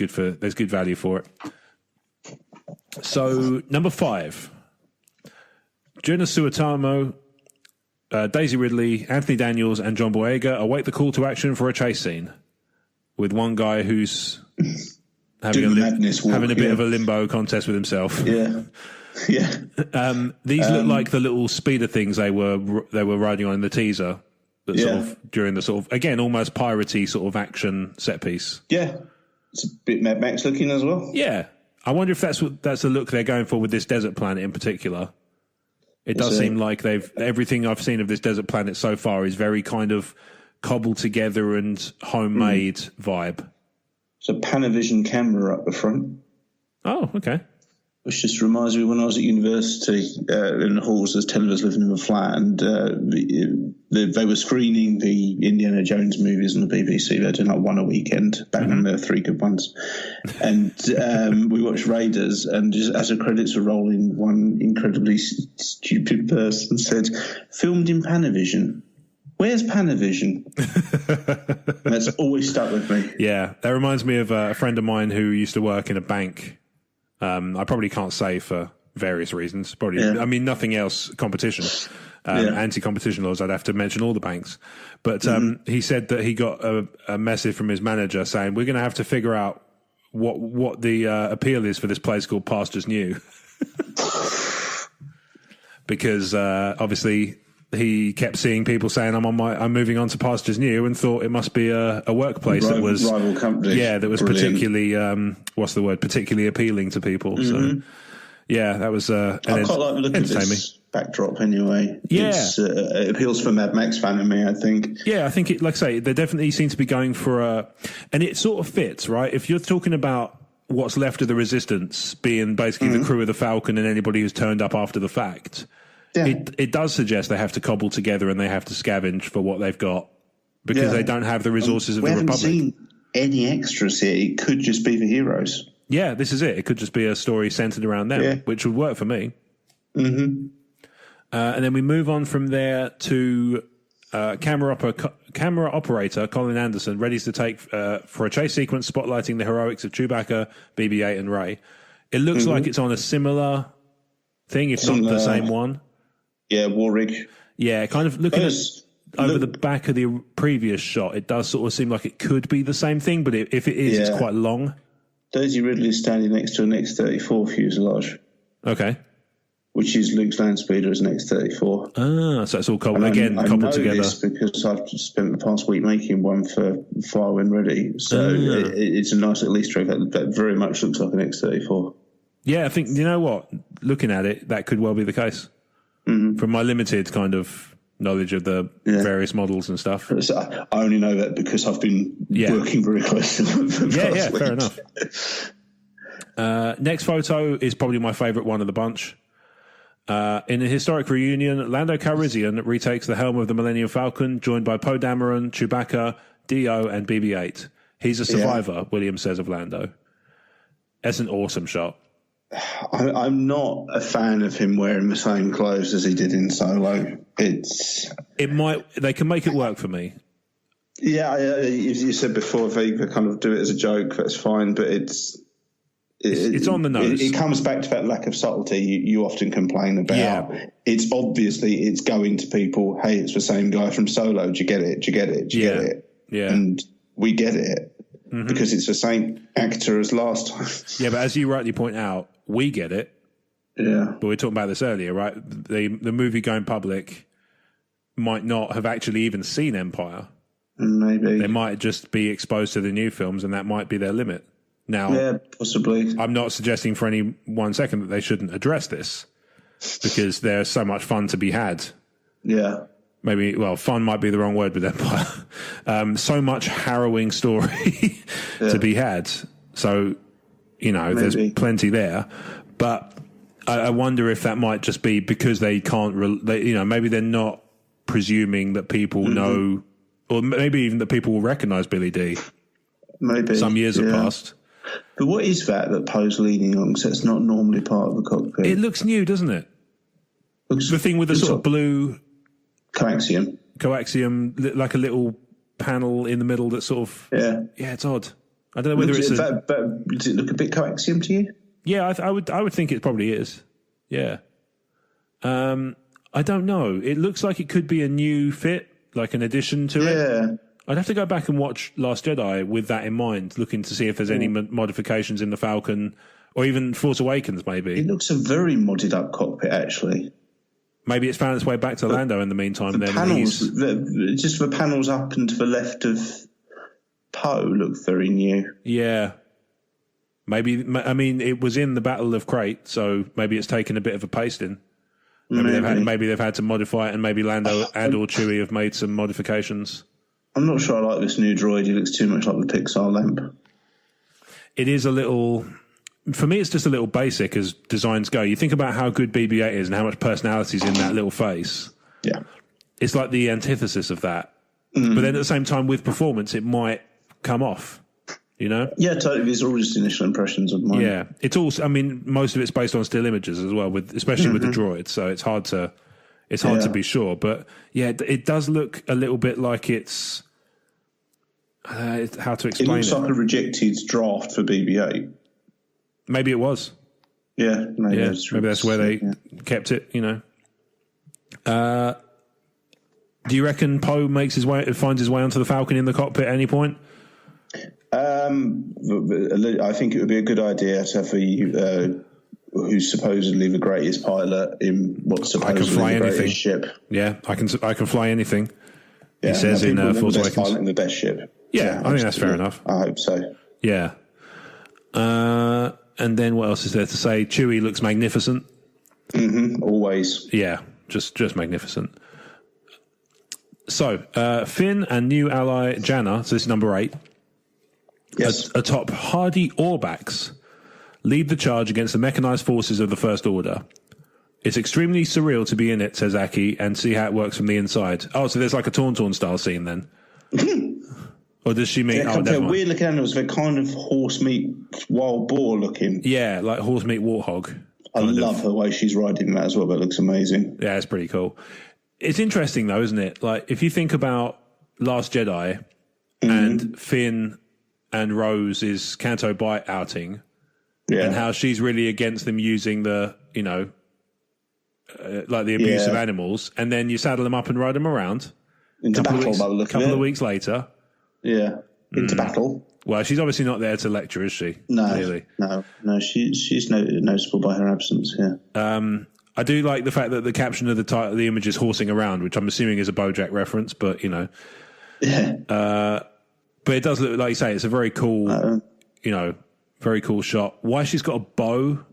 good value for it. So, number 5. Jenna Suetamo, Daisy Ridley, Anthony Daniels, and John Boyega await the call to action for a chase scene with one guy who's having a bit of a limbo contest with himself. Yeah. Yeah. These look like the little speeder things they were riding on in the teaser. That sort of during the sort of, again, almost piratey sort of action set piece. Yeah. It's a bit Mad Max looking as well. Yeah. I wonder if that's the look they're going for with this desert planet in particular. It does seem like everything I've seen of this desert planet so far is very kind of cobbled together and homemade vibe. It's a Panavision camera up the front. Oh, okay. Which just reminds me when I was at university in the halls, there's 10 of us living in a flat, and they were screening the Indiana Jones movies on the BBC. They're doing like one a weekend, back when there were 3 good ones. And we watched Raiders, and just as the credits were rolling, one incredibly stupid person said, filmed in Panavision. Where's Panavision? That's always stuck with me. Yeah, that reminds me of a friend of mine who used to work in a bank. I probably can't say for various reasons. I mean, nothing else, competition, anti-competition laws, I'd have to mention all the banks. But he said that he got a message from his manager saying, we're going to have to figure out what the appeal is for this place called Pastures New. Because obviously he kept seeing people saying, I'm moving on to Pastures New, and thought it must be a workplace that was rival company. Yeah, that was particularly particularly appealing to people. So yeah, that was I quite like the look of this backdrop anyway. Yeah, it appeals for Mad Max fan in me, I think. Yeah, I think it, like I say, they definitely seem to be going for and it sort of fits, right? If you're talking about what's left of the Resistance being basically the crew of the Falcon and anybody who's turned up after the fact. Yeah. It does suggest they have to cobble together and they have to scavenge for what they've got because they don't have the resources of the Republic. We haven't seen any extras here. It could just be the heroes. Yeah, this is it. It could just be a story centered around them, which would work for me. Mm-hmm. And then we move on from there to camera operator Colin Anderson, ready to take for a chase sequence spotlighting the heroics of Chewbacca, BB-8, and Rey. It looks like it's on a similar thing, if not the same one. Yeah, Warwick. Yeah, kind of looking over the back of the previous shot, it does sort of seem like it could be the same thing, but if it is, it's quite long. Daisy Ridley is standing next to an X-34 fuselage. Okay. Which is Luke's land speeder as an X-34. Ah, so it's all cobbled together. I know this because I've spent the past week making one for Fire When Ready. So it's a nice little Easter egg that very much looks like an X-34. Yeah, I think, you know what? Looking at it, that could well be the case. Mm-hmm. From my limited kind of knowledge of the various models and stuff. So I only know that because I've been working very close to them for the past week. Fair enough. Next photo is probably my favourite one of the bunch. In a historic reunion, Lando Calrissian retakes the helm of the Millennium Falcon, joined by Poe Dameron, Chewbacca, D-O, and BB-8. He's a survivor, Williams says of Lando. That's an awesome shot. I'm not a fan of him wearing the same clothes as he did in Solo. They can make it work for me. Yeah, you said before, if they kind of do it as a joke, that's fine, but it's It's on the nose. It comes back to that lack of subtlety you often complain about. Yeah. It's obviously it's going to people. Hey, it's the same guy from Solo. Do you get it? Do you get it? Do you get it? Yeah. And we get it because it's the same actor as last time. Yeah, but as you rightly point out, we get it. Yeah. But we were talking about this earlier, right? The movie going public might not have actually even seen Empire. Maybe they might just be exposed to the new films, and that might be their limit. Now, yeah, possibly. I'm not suggesting for any 1 second that they shouldn't address this because there's so much fun to be had. Yeah. Maybe, well, fun might be the wrong word with Empire. So much harrowing story to be had. So, there's plenty there. But I wonder if that might just be because they can't, maybe they're not presuming that people know, or maybe even that people will recognize Billy D. Maybe. Some years have passed. But what is that Poe's leaning on? Because it's not normally part of the cockpit. It looks new, doesn't it? The thing with the sort of blue... Coaxium, like a little panel in the middle that sort of... Yeah, it's odd. I don't know whether does it look a bit coaxium to you? Yeah, I would think it probably is. Yeah. I don't know. It looks like it could be a new fit, like an addition to it. Yeah. I'd have to go back and watch Last Jedi with that in mind, looking to see if there's any modifications in the Falcon, or even Force Awakens, maybe. It looks a very modded up cockpit, actually. Maybe it's found its way back to Lando in the meantime. The panels, just the panels up and to the left of Poe look very new. Yeah. Maybe, I mean, it was in the Battle of Crate, so maybe it's taken a bit of a pasting. Maybe they've had to modify it, and maybe Lando and or Chewie have made some modifications. I'm not sure I like this new droid. He looks too much like the Pixar lamp. It is a little... For me, it's just a little basic as designs go. You think about how good BB-8 is and how much personality is in that little face. Yeah. It's like the antithesis of that. But then at the same time, with performance, it might come off, Yeah, totally. These are all just initial impressions of mine. Yeah. It's also, I mean, most of it's based on still images as well, especially with the droid. So it's hard to be sure. But yeah, it does look a little bit like it's how to explain it. It looks like a rejected draft for BB-8. Maybe it was. Yeah, maybe that's where they kept it. Do you reckon Poe finds his way onto the Falcon in the cockpit at any point? I think it would be a good idea to have who's supposedly the greatest pilot in what's supposedly the greatest ship. Yeah, I can fly anything. Yeah, he says in Force Awakens. Pilot in the best ship. Yeah, I think that's fair enough. I hope so. Yeah. And then what else is there to say? Chewie looks magnificent. Always. Yeah, just magnificent. So, Finn and new ally Janna, so this is number 8, yes. atop hardy Orbaks, lead the charge against the mechanized forces of the First Order. It's extremely surreal to be in it, says Aki, and see how it works from the inside. Oh, so there's like a Tauntaun style scene then? Or does she mean... they're weird looking animals. They're kind of horse meat, wild boar looking. Yeah, like horse meat warthog. I love the way she's riding that as well. That looks amazing. Yeah, it's pretty cool. It's interesting though, isn't it? Like if you think about Last Jedi and Finn and Rose's Canto Bight outing and how she's really against them using the, like the abuse of animals, and then you saddle them up and ride them around. Into battle, by the look of it. A couple of weeks later. Yeah, into battle. Well, she's obviously not there to lecture, is she? No, really? No. She's noticeable by her absence. Yeah. I do like the fact that the caption of the image is horsing around, which I'm assuming is a BoJack reference, but Yeah. But it does look like you say it's a very cool, very cool shot. Why she's got a bow,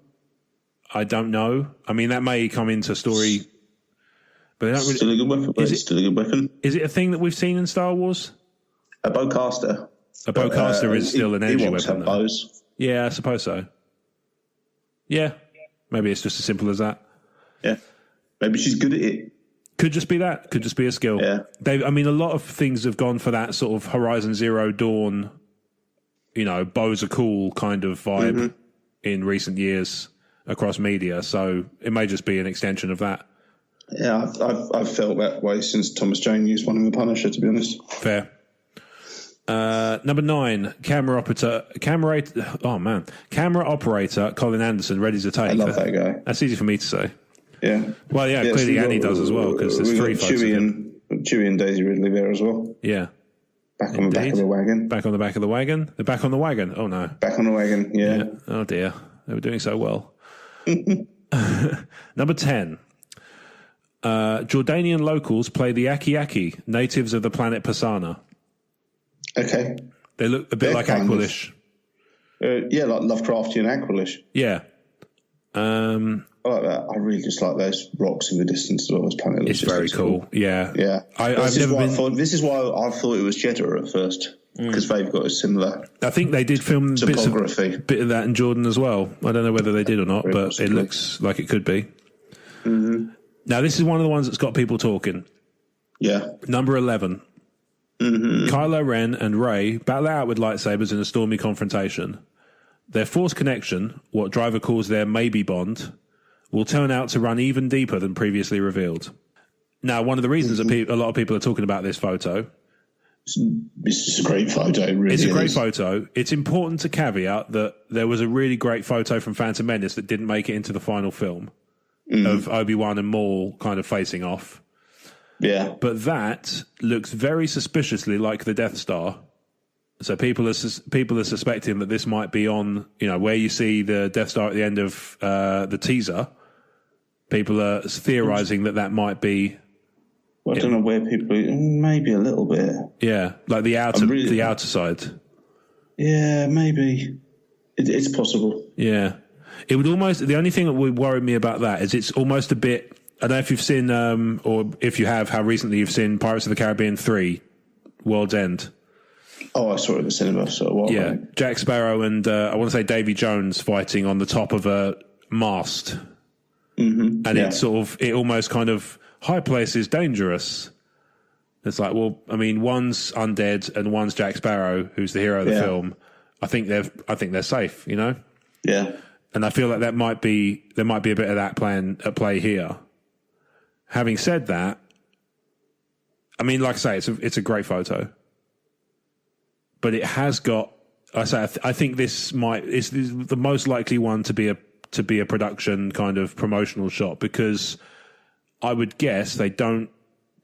I don't know. I mean, that may come into story, but it's still a good weapon. Still a good weapon. Is it a thing that we've seen in Star Wars? A bowcaster. A bowcaster is still an energy weapon. Have bows. Yeah, I suppose so. Yeah, maybe it's just as simple as that. Yeah, maybe she's good at it. Could just be that. Could just be a skill. Yeah. I mean, a lot of things have gone for that sort of Horizon Zero Dawn, bows are cool kind of vibe in recent years across media. So it may just be an extension of that. Yeah, I've felt that way since Thomas Jane used one in The Punisher, to be honest. Fair. Number 9, camera operator Colin Anderson, ready to take. I love that guy. That's easy for me to say. Yeah. Well, yeah, clearly so Annie does as well, because there's 3 folks. Chewie and Daisy Ridley there as well. Yeah. Back on the back of the wagon. Back on the back of the wagon? They're back on the wagon. Oh, no. Back on the wagon, yeah. Oh, dear. They were doing so well. Number 10. Jordanian locals play the Aki-Aki, natives of the planet Pasana. Okay. They look a bit like Aqualish. Yeah, like Lovecraftian Aqualish. Yeah. I like that. I really just like those rocks in the distance as well as planet. It's very cool. Yeah. Yeah. This is why I thought it was Jeddah at first, because they've got a similar. I think they did film topography. bit of that in Jordan as well. I don't know whether they did or not, but possibly. It looks like it could be. Mm-hmm. Now, this is one of the ones that's got people talking. Yeah. Number 11. Mm-hmm. Kylo Ren and Rey battle out with lightsabers in a stormy confrontation. Their force connection, what Driver calls their maybe bond, will turn out to run even deeper than previously revealed. Now, one of the reasons that a lot of people are talking about this photo... It's just a great photo, really. It's a great photo. It's important to caveat that there was a really great photo from Phantom Menace that didn't make it into the final film of Obi-Wan and Maul kind of facing off. Yeah. But that looks very suspiciously like the Death Star. So people are suspecting that this might be on, where you see the Death Star at the end of the teaser. People are theorizing that might be. Well, I don't know where people. Maybe a little bit. Yeah, like the outer side. Yeah, maybe it's possible. Yeah, it would almost. The only thing that would worry me about that is it's almost a bit. I don't know if you've seen, or if you have, how recently you've seen Pirates of the Caribbean 3, World's End. Oh, I saw it at the cinema, so a while back. Jack Sparrow and I want to say Davy Jones fighting on the top of a mast. Mm-hmm. And it's it almost kind of, high place is dangerous. It's like, well, I mean, one's undead and one's Jack Sparrow, who's the hero of the film. I think they're safe, Yeah. And I feel like there might be a bit of that plan at play here. Having said that, I mean, like I say, it's a great photo, but it has got. I think this is the most likely one to be a production kind of promotional shot, because I would guess they don't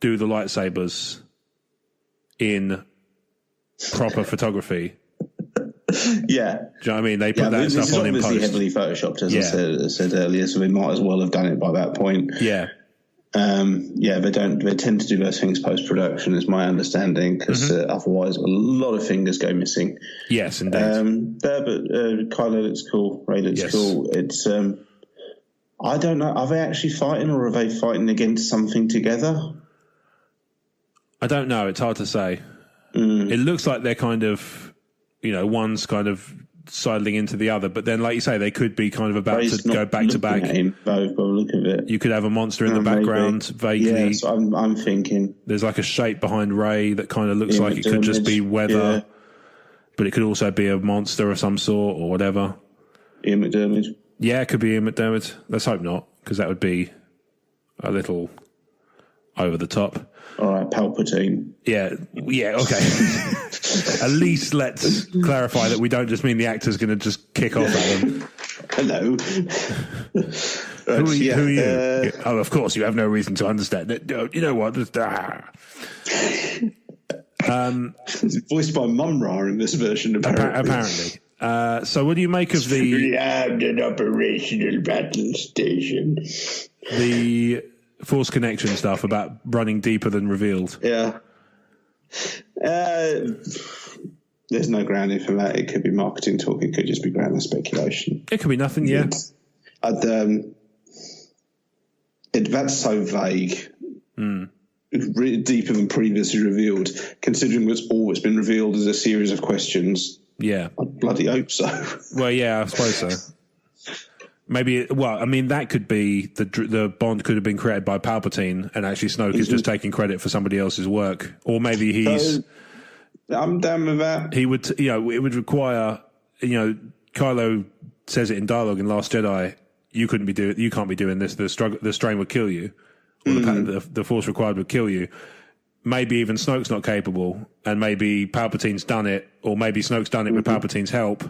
do the lightsabers in proper photography. Yeah. Do you know what I mean? They put that stuff on in post. It's obviously heavily photoshopped, as I said earlier, so they might as well have done it by that point. Yeah. They don't. They tend to do those things post production, is my understanding, because otherwise a lot of fingers go missing. Yes, indeed. But Kylo looks cool. Rey looks cool. It's. I don't know. Are they actually fighting, or are they fighting against something together? I don't know. It's hard to say. It looks like they're kind of, one's kind of sidling into the other, but then, like you say, they could be kind of about to go back to back. Both, by the look of it, you could have a monster in the background, vaguely. Yes, I'm thinking there's like a shape behind Rey that kind of looks like it could just be weather, but it could also be a monster of some sort or whatever. Ian McDiarmid. Yeah, it could be Ian McDiarmid. Let's hope not, because that would be a little over the top. All right, Palpatine. Yeah, okay. At least let's clarify that we don't just mean the actor's going to just kick off at them. Hello. Who are you? Oh, of course, you have no reason to understand it. You know what? It's voiced by Mum-Ra in this version, apparently. So what do you make of the... Land an operational battle station. The force connection stuff about running deeper than revealed? Yeah. There's no grounding for that. It could be marketing talk. It could just be groundless speculation. It could be nothing, yeah. That's so vague. Deeper than previously revealed, considering that's all that's been revealed is a series of questions. Yeah. I bloody hope so. Well, yeah, I suppose so. Maybe, that could be the bond could have been created by Palpatine, and actually Snoke is just taking credit for somebody else's work. Or maybe he's... I'm down with that. He would, it would require, Kylo says it in dialogue in Last Jedi, you can't be doing this, the strain would kill you, or the Force required would kill you. maybe even Snoke's not capable, and maybe Palpatine's done it, or maybe Snoke's done it with Palpatine's help,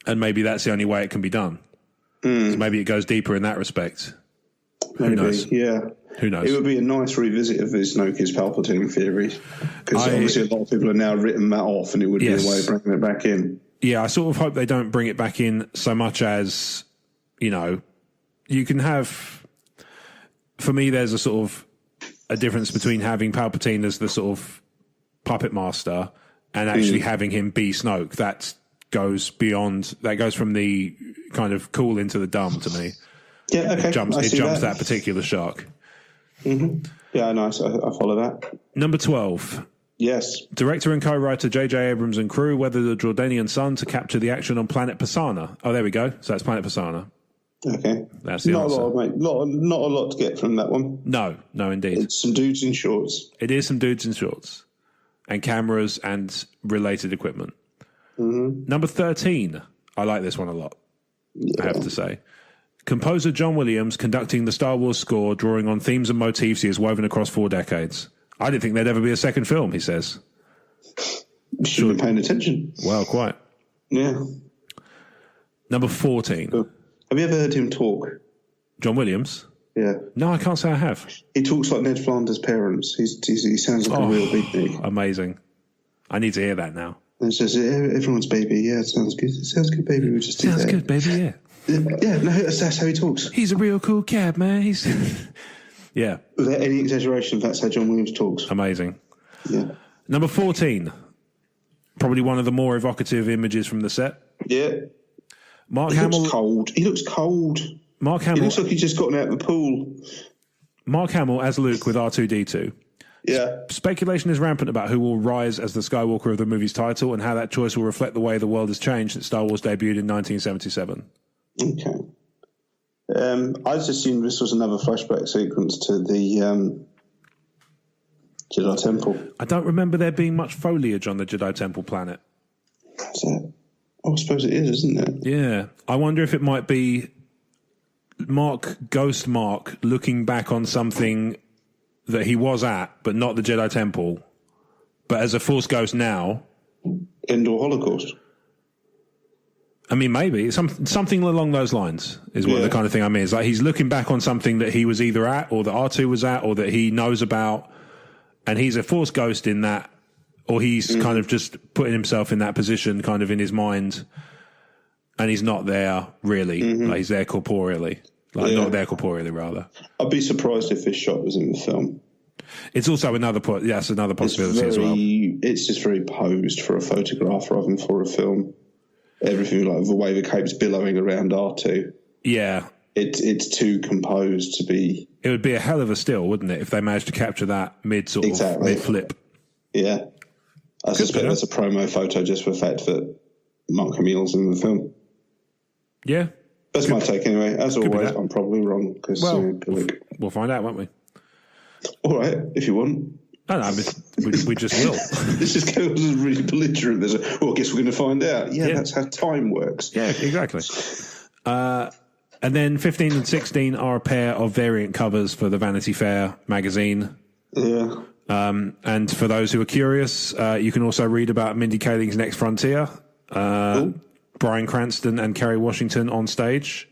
and maybe that's the only way it can be done. So maybe it goes deeper in that respect. Who knows? Yeah. Who knows? It would be a nice revisit of his Snoke's Palpatine theory, because obviously a lot of people have now written that off, and it would be a way of bringing it back in. Yeah, I sort of hope they don't bring it back in so much as, you can have... For me, there's a sort of a difference between having Palpatine as the sort of puppet master and actually having him be Snoke. That goes beyond... That goes from the kind of cool into the dumb to me. Yeah, okay. It jumps that particular shark. Mm-hmm. Yeah, nice. I follow that. Number 12. Yes. Director and co-writer J.J. Abrams and crew weather the Jordanian sun to capture the action on planet Pisana. Oh, there we go. So that's planet Pisana. Okay. That's the not answer. A lot, mate. Not a lot to get from that one. No, indeed. It's some dudes in shorts. It is some dudes in shorts. And cameras and related equipment. Mm-hmm. Number 13. I like this one a lot, I have to say. Composer John Williams conducting the Star Wars score, drawing on themes and motifs he has woven across 4 decades. I didn't think there'd ever be a second film, he says. You should have been paying attention. Well, quite. Yeah. Number 14. Have you ever heard him talk? John Williams? Yeah. No, I can't say I have. He talks like Ned Flanders' parents. He sounds like a real beatnik. Amazing. I need to hear that now. It's just everyone's baby. Yeah, it sounds good. It sounds good, baby. We just do that. Sounds good, baby, yeah. Yeah, no, that's how he talks. He's a real cool cat, man. He's yeah. Without any exaggeration, that's how John Williams talks. Amazing. Yeah. Number 14. Probably one of the more evocative images from the set. Yeah. Mark Hamill looks cold. He looks cold. Mark Hamill. He looks like he's just gotten out of the pool. Mark Hamill as Luke with R2-D2. Yeah. Speculation is rampant about who will rise as the Skywalker of the movie's title and how that choice will reflect the way the world has changed since Star Wars debuted in 1977. Okay. I just assumed this was another flashback sequence to the Jedi Temple. I don't remember there being much foliage on the Jedi Temple planet. I suppose it is, isn't it? Yeah. I wonder if it might be Ghost Mark, looking back on something that he was at, but not the Jedi Temple, but as a Force ghost now. Endor Holocaust. I mean, maybe something along those lines is what the kind of thing I mean. It's like he's looking back on something that he was either at, or that R2 was at, or that he knows about, and he's a Force ghost in that, or he's kind of just putting himself in that position, kind of in his mind, and he's not there really. Like he's there corporeally, not there corporeally rather. I'd be surprised if this shot was in the film. It's also another possibility as well. It's just very posed for a photograph rather than for a film. Everything, like the way the cape's billowing around R2. Yeah. It's too composed to be... It would be a hell of a still, wouldn't it, if they managed to capture that mid-flip. Yeah. I suspect that's a promo photo just for the fact that Mark Hamill's in the film. Yeah. That's my take anyway. As always, I'm probably wrong. We'll find out, won't we? All right, if you want. No, we just will. This just goes really belligerent. There's I guess we're going to find out. Yeah, that's how time works. Yeah, exactly. And then 15 and 16 are a pair of variant covers for the Vanity Fair magazine. Yeah. And for those who are curious, you can also read about Mindy Kaling's Next Frontier, Bryan Cranston and Kerry Washington on stage,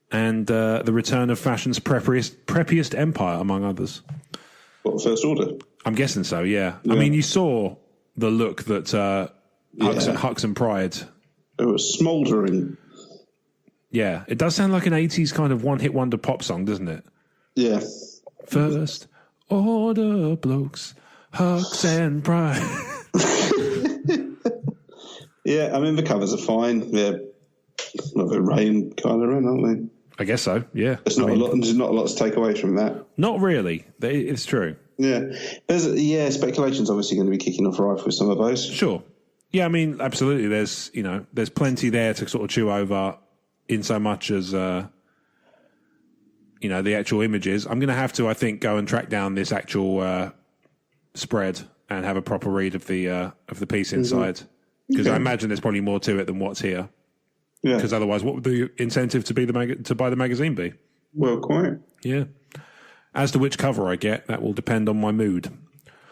and the return of fashion's preppiest empire, among others. What, First Order? I'm guessing so, yeah. I mean, you saw the look that Hux and Pride. It was smouldering. Yeah, it does sound like an 80s kind of one-hit wonder pop song, doesn't it? Yeah. First Order blokes, Hux and Pride. Yeah, I mean, the covers are fine. They're not very rain colour in, aren't they? I guess so, yeah. There's not a lot to take away from that. Not really. It's true. Yeah. Speculation's obviously going to be kicking off right with some of those. Sure. Yeah, I mean, absolutely. There's plenty there to sort of chew over in so much as, the actual images. I'm going to have to, I think, go and track down this actual spread and have a proper read of the piece inside. Because I imagine there's probably more to it than what's here. Yeah. Because otherwise, what would the incentive to buy the magazine be? Well, quite. Yeah. As to which cover I get, that will depend on my mood.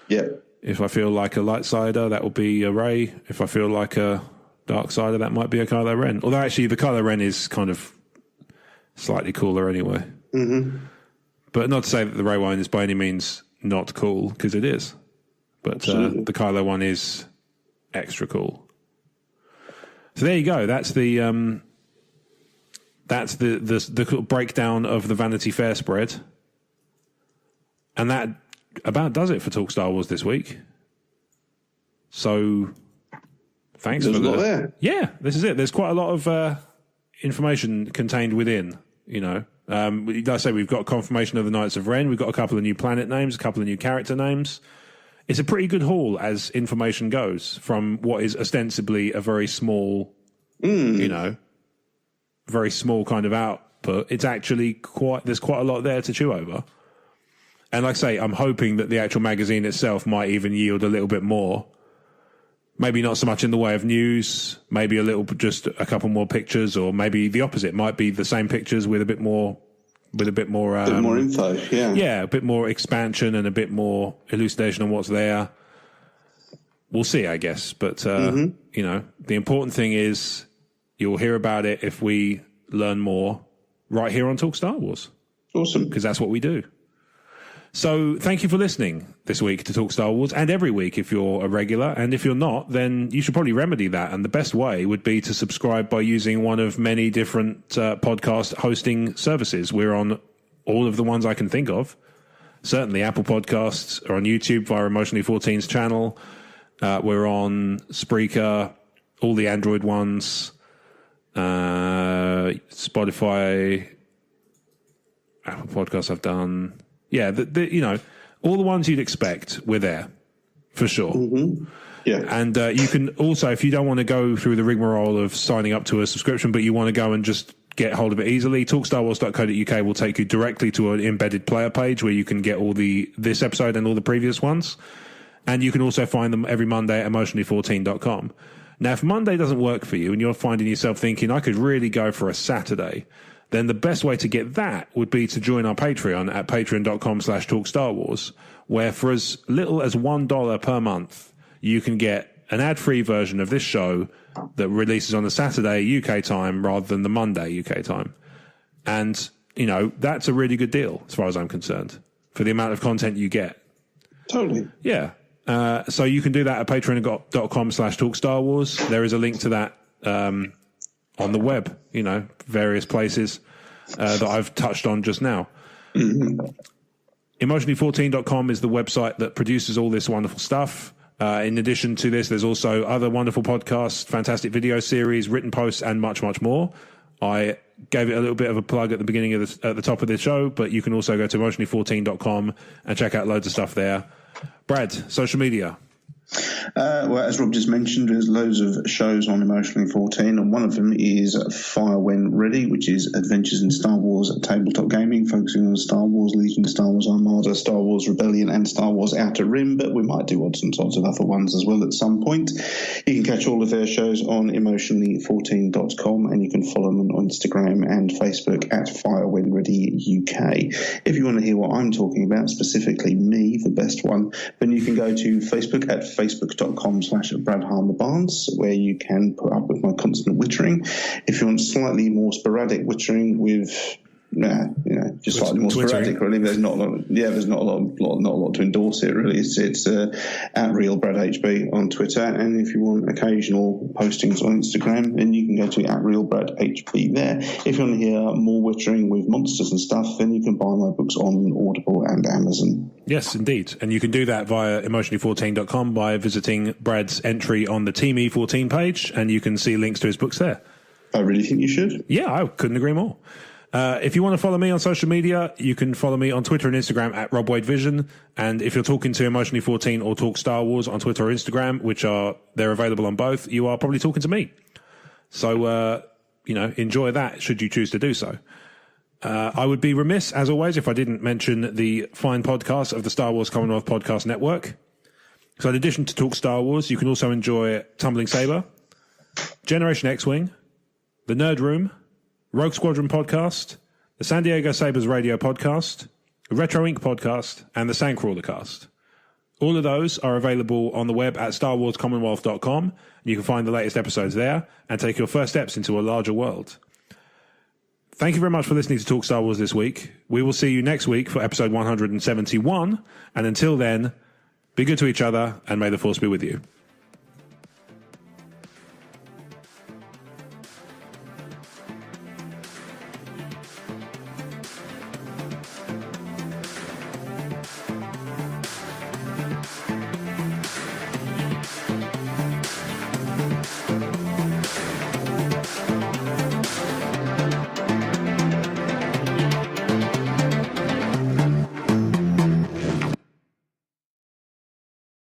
Yeah. If I feel like a Lightsider, that will be a Rey. If I feel like a Darksider, that might be a Kylo Ren. Although actually the Kylo Ren is kind of slightly cooler anyway. Mm-hmm. But not to say that the Rey one is by any means not cool, because it is. But the Kylo one is extra cool. So there you go. That's the breakdown of the Vanity Fair spread. And that about does it for Talk Star Wars this week. So thanks for that. There. Yeah, this is it. There's quite a lot of information contained within, you know. Like I say, we've got confirmation of the Knights of Ren. We've got a couple of new planet names, a couple of new character names. It's a pretty good haul as information goes from what is ostensibly a very small, you know, very small kind of output. It's actually there's quite a lot there to chew over. And like I say, I'm hoping that the actual magazine itself might even yield a little bit more. Maybe not so much in the way of news, maybe just a couple more pictures, or maybe the opposite might be the same pictures with a bit more info. Yeah, a bit more expansion and a bit more elucidation on what's there. We'll see, I guess. But you know, the important thing is you'll hear about it if we learn more right here on Talk Star Wars. Awesome, because that's what we do. So thank you for listening this week to Talk Star Wars, and every week if you're a regular. And if you're not, then you should probably remedy that. And the best way would be to subscribe by using one of many different podcast hosting services. We're on all of the ones I can think of. Certainly Apple Podcasts, are on YouTube via Emotionally 14's channel. We're on Spreaker, all the Android ones, Spotify, Apple Podcasts I've done. Yeah, you know, all the ones you'd expect, we're there, for sure. Mm-hmm. Yeah. And you can also, if you don't want to go through the rigmarole of signing up to a subscription, but you want to go and just get hold of it easily, talkstarwars.co.uk will take you directly to an embedded player page where you can get all this episode and all the previous ones. And you can also find them every Monday at emotionally14.com. Now, if Monday doesn't work for you and you're finding yourself thinking, I could really go for a Saturday, then the best way to get that would be to join our Patreon at patreon.com/talkstarwars, where for as little as $1 per month, you can get an ad-free version of this show that releases on the Saturday UK time rather than the Monday UK time. And, you know, that's a really good deal as far as I'm concerned for the amount of content you get. Totally. Yeah. So you can do that at patreon.com/talkstarwars. There is a link to that on the web, you know, various places that I've touched on just now. Mm-hmm. Emotionally14.com is the website that produces all this wonderful stuff. In addition to this, there's also other wonderful podcasts, fantastic video series, written posts, and much, much more. I gave it a little bit of a plug at the beginning of at the top of the show, but you can also go to emotionally14.com and check out loads of stuff there. Brad, social media. Well, as Rob just mentioned, there's loads of shows on Emotionally 14, and one of them is Fire When Ready, which is Adventures in Star Wars Tabletop Gaming, focusing on Star Wars Legion, Star Wars Armada, Star Wars Rebellion, and Star Wars Outer Rim, but we might do odds and sods of other ones as well at some point. You can catch all of their shows on emotionally14.com, and you can follow them on Instagram and Facebook at Fire When Ready UK. If you want to hear what I'm talking about, specifically me, the best one, then you can go to Facebook at facebook.com/Brad Harmer Barnes, where you can put up with my constant wittering. If you want slightly more sporadic wittering with, just slightly more sporadic, really. There's not a lot. There's not a lot to endorse it, really. It's at RealBradHB on Twitter, and if you want occasional postings on Instagram, then you can go to at RealBradHB there. If you want to hear more wittering with monsters and stuff, then you can buy my books on Audible and Amazon. Yes, indeed. And you can do that via emotionally14.com by visiting Brad's entry on the Team E14 page, and you can see links to his books there. I really think you should. Yeah, I couldn't agree more. If you want to follow me on social media, you can follow me on Twitter and Instagram at RobWadeVision. And if you're talking to Emotionally 14 or Talk Star Wars on Twitter or Instagram, they're available on both, you are probably talking to me. So, enjoy that should you choose to do so. I would be remiss, as always, if I didn't mention the fine podcast of the Star Wars Commonwealth Podcast Network. So in addition to Talk Star Wars, you can also enjoy Tumbling Saber, Generation X-Wing, The Nerd Room, Rogue Squadron Podcast, the San Diego Sabres Radio Podcast, the Retro Inc. podcast, and the Sandcrawler cast. All of those are available on the web at StarWarsCommonwealth.com. You can find the latest episodes there and take your first steps into a larger world. Thank you very much for listening to Talk Star Wars this week. We will see you next week for episode 171. And until then, be good to each other and may the Force be with you.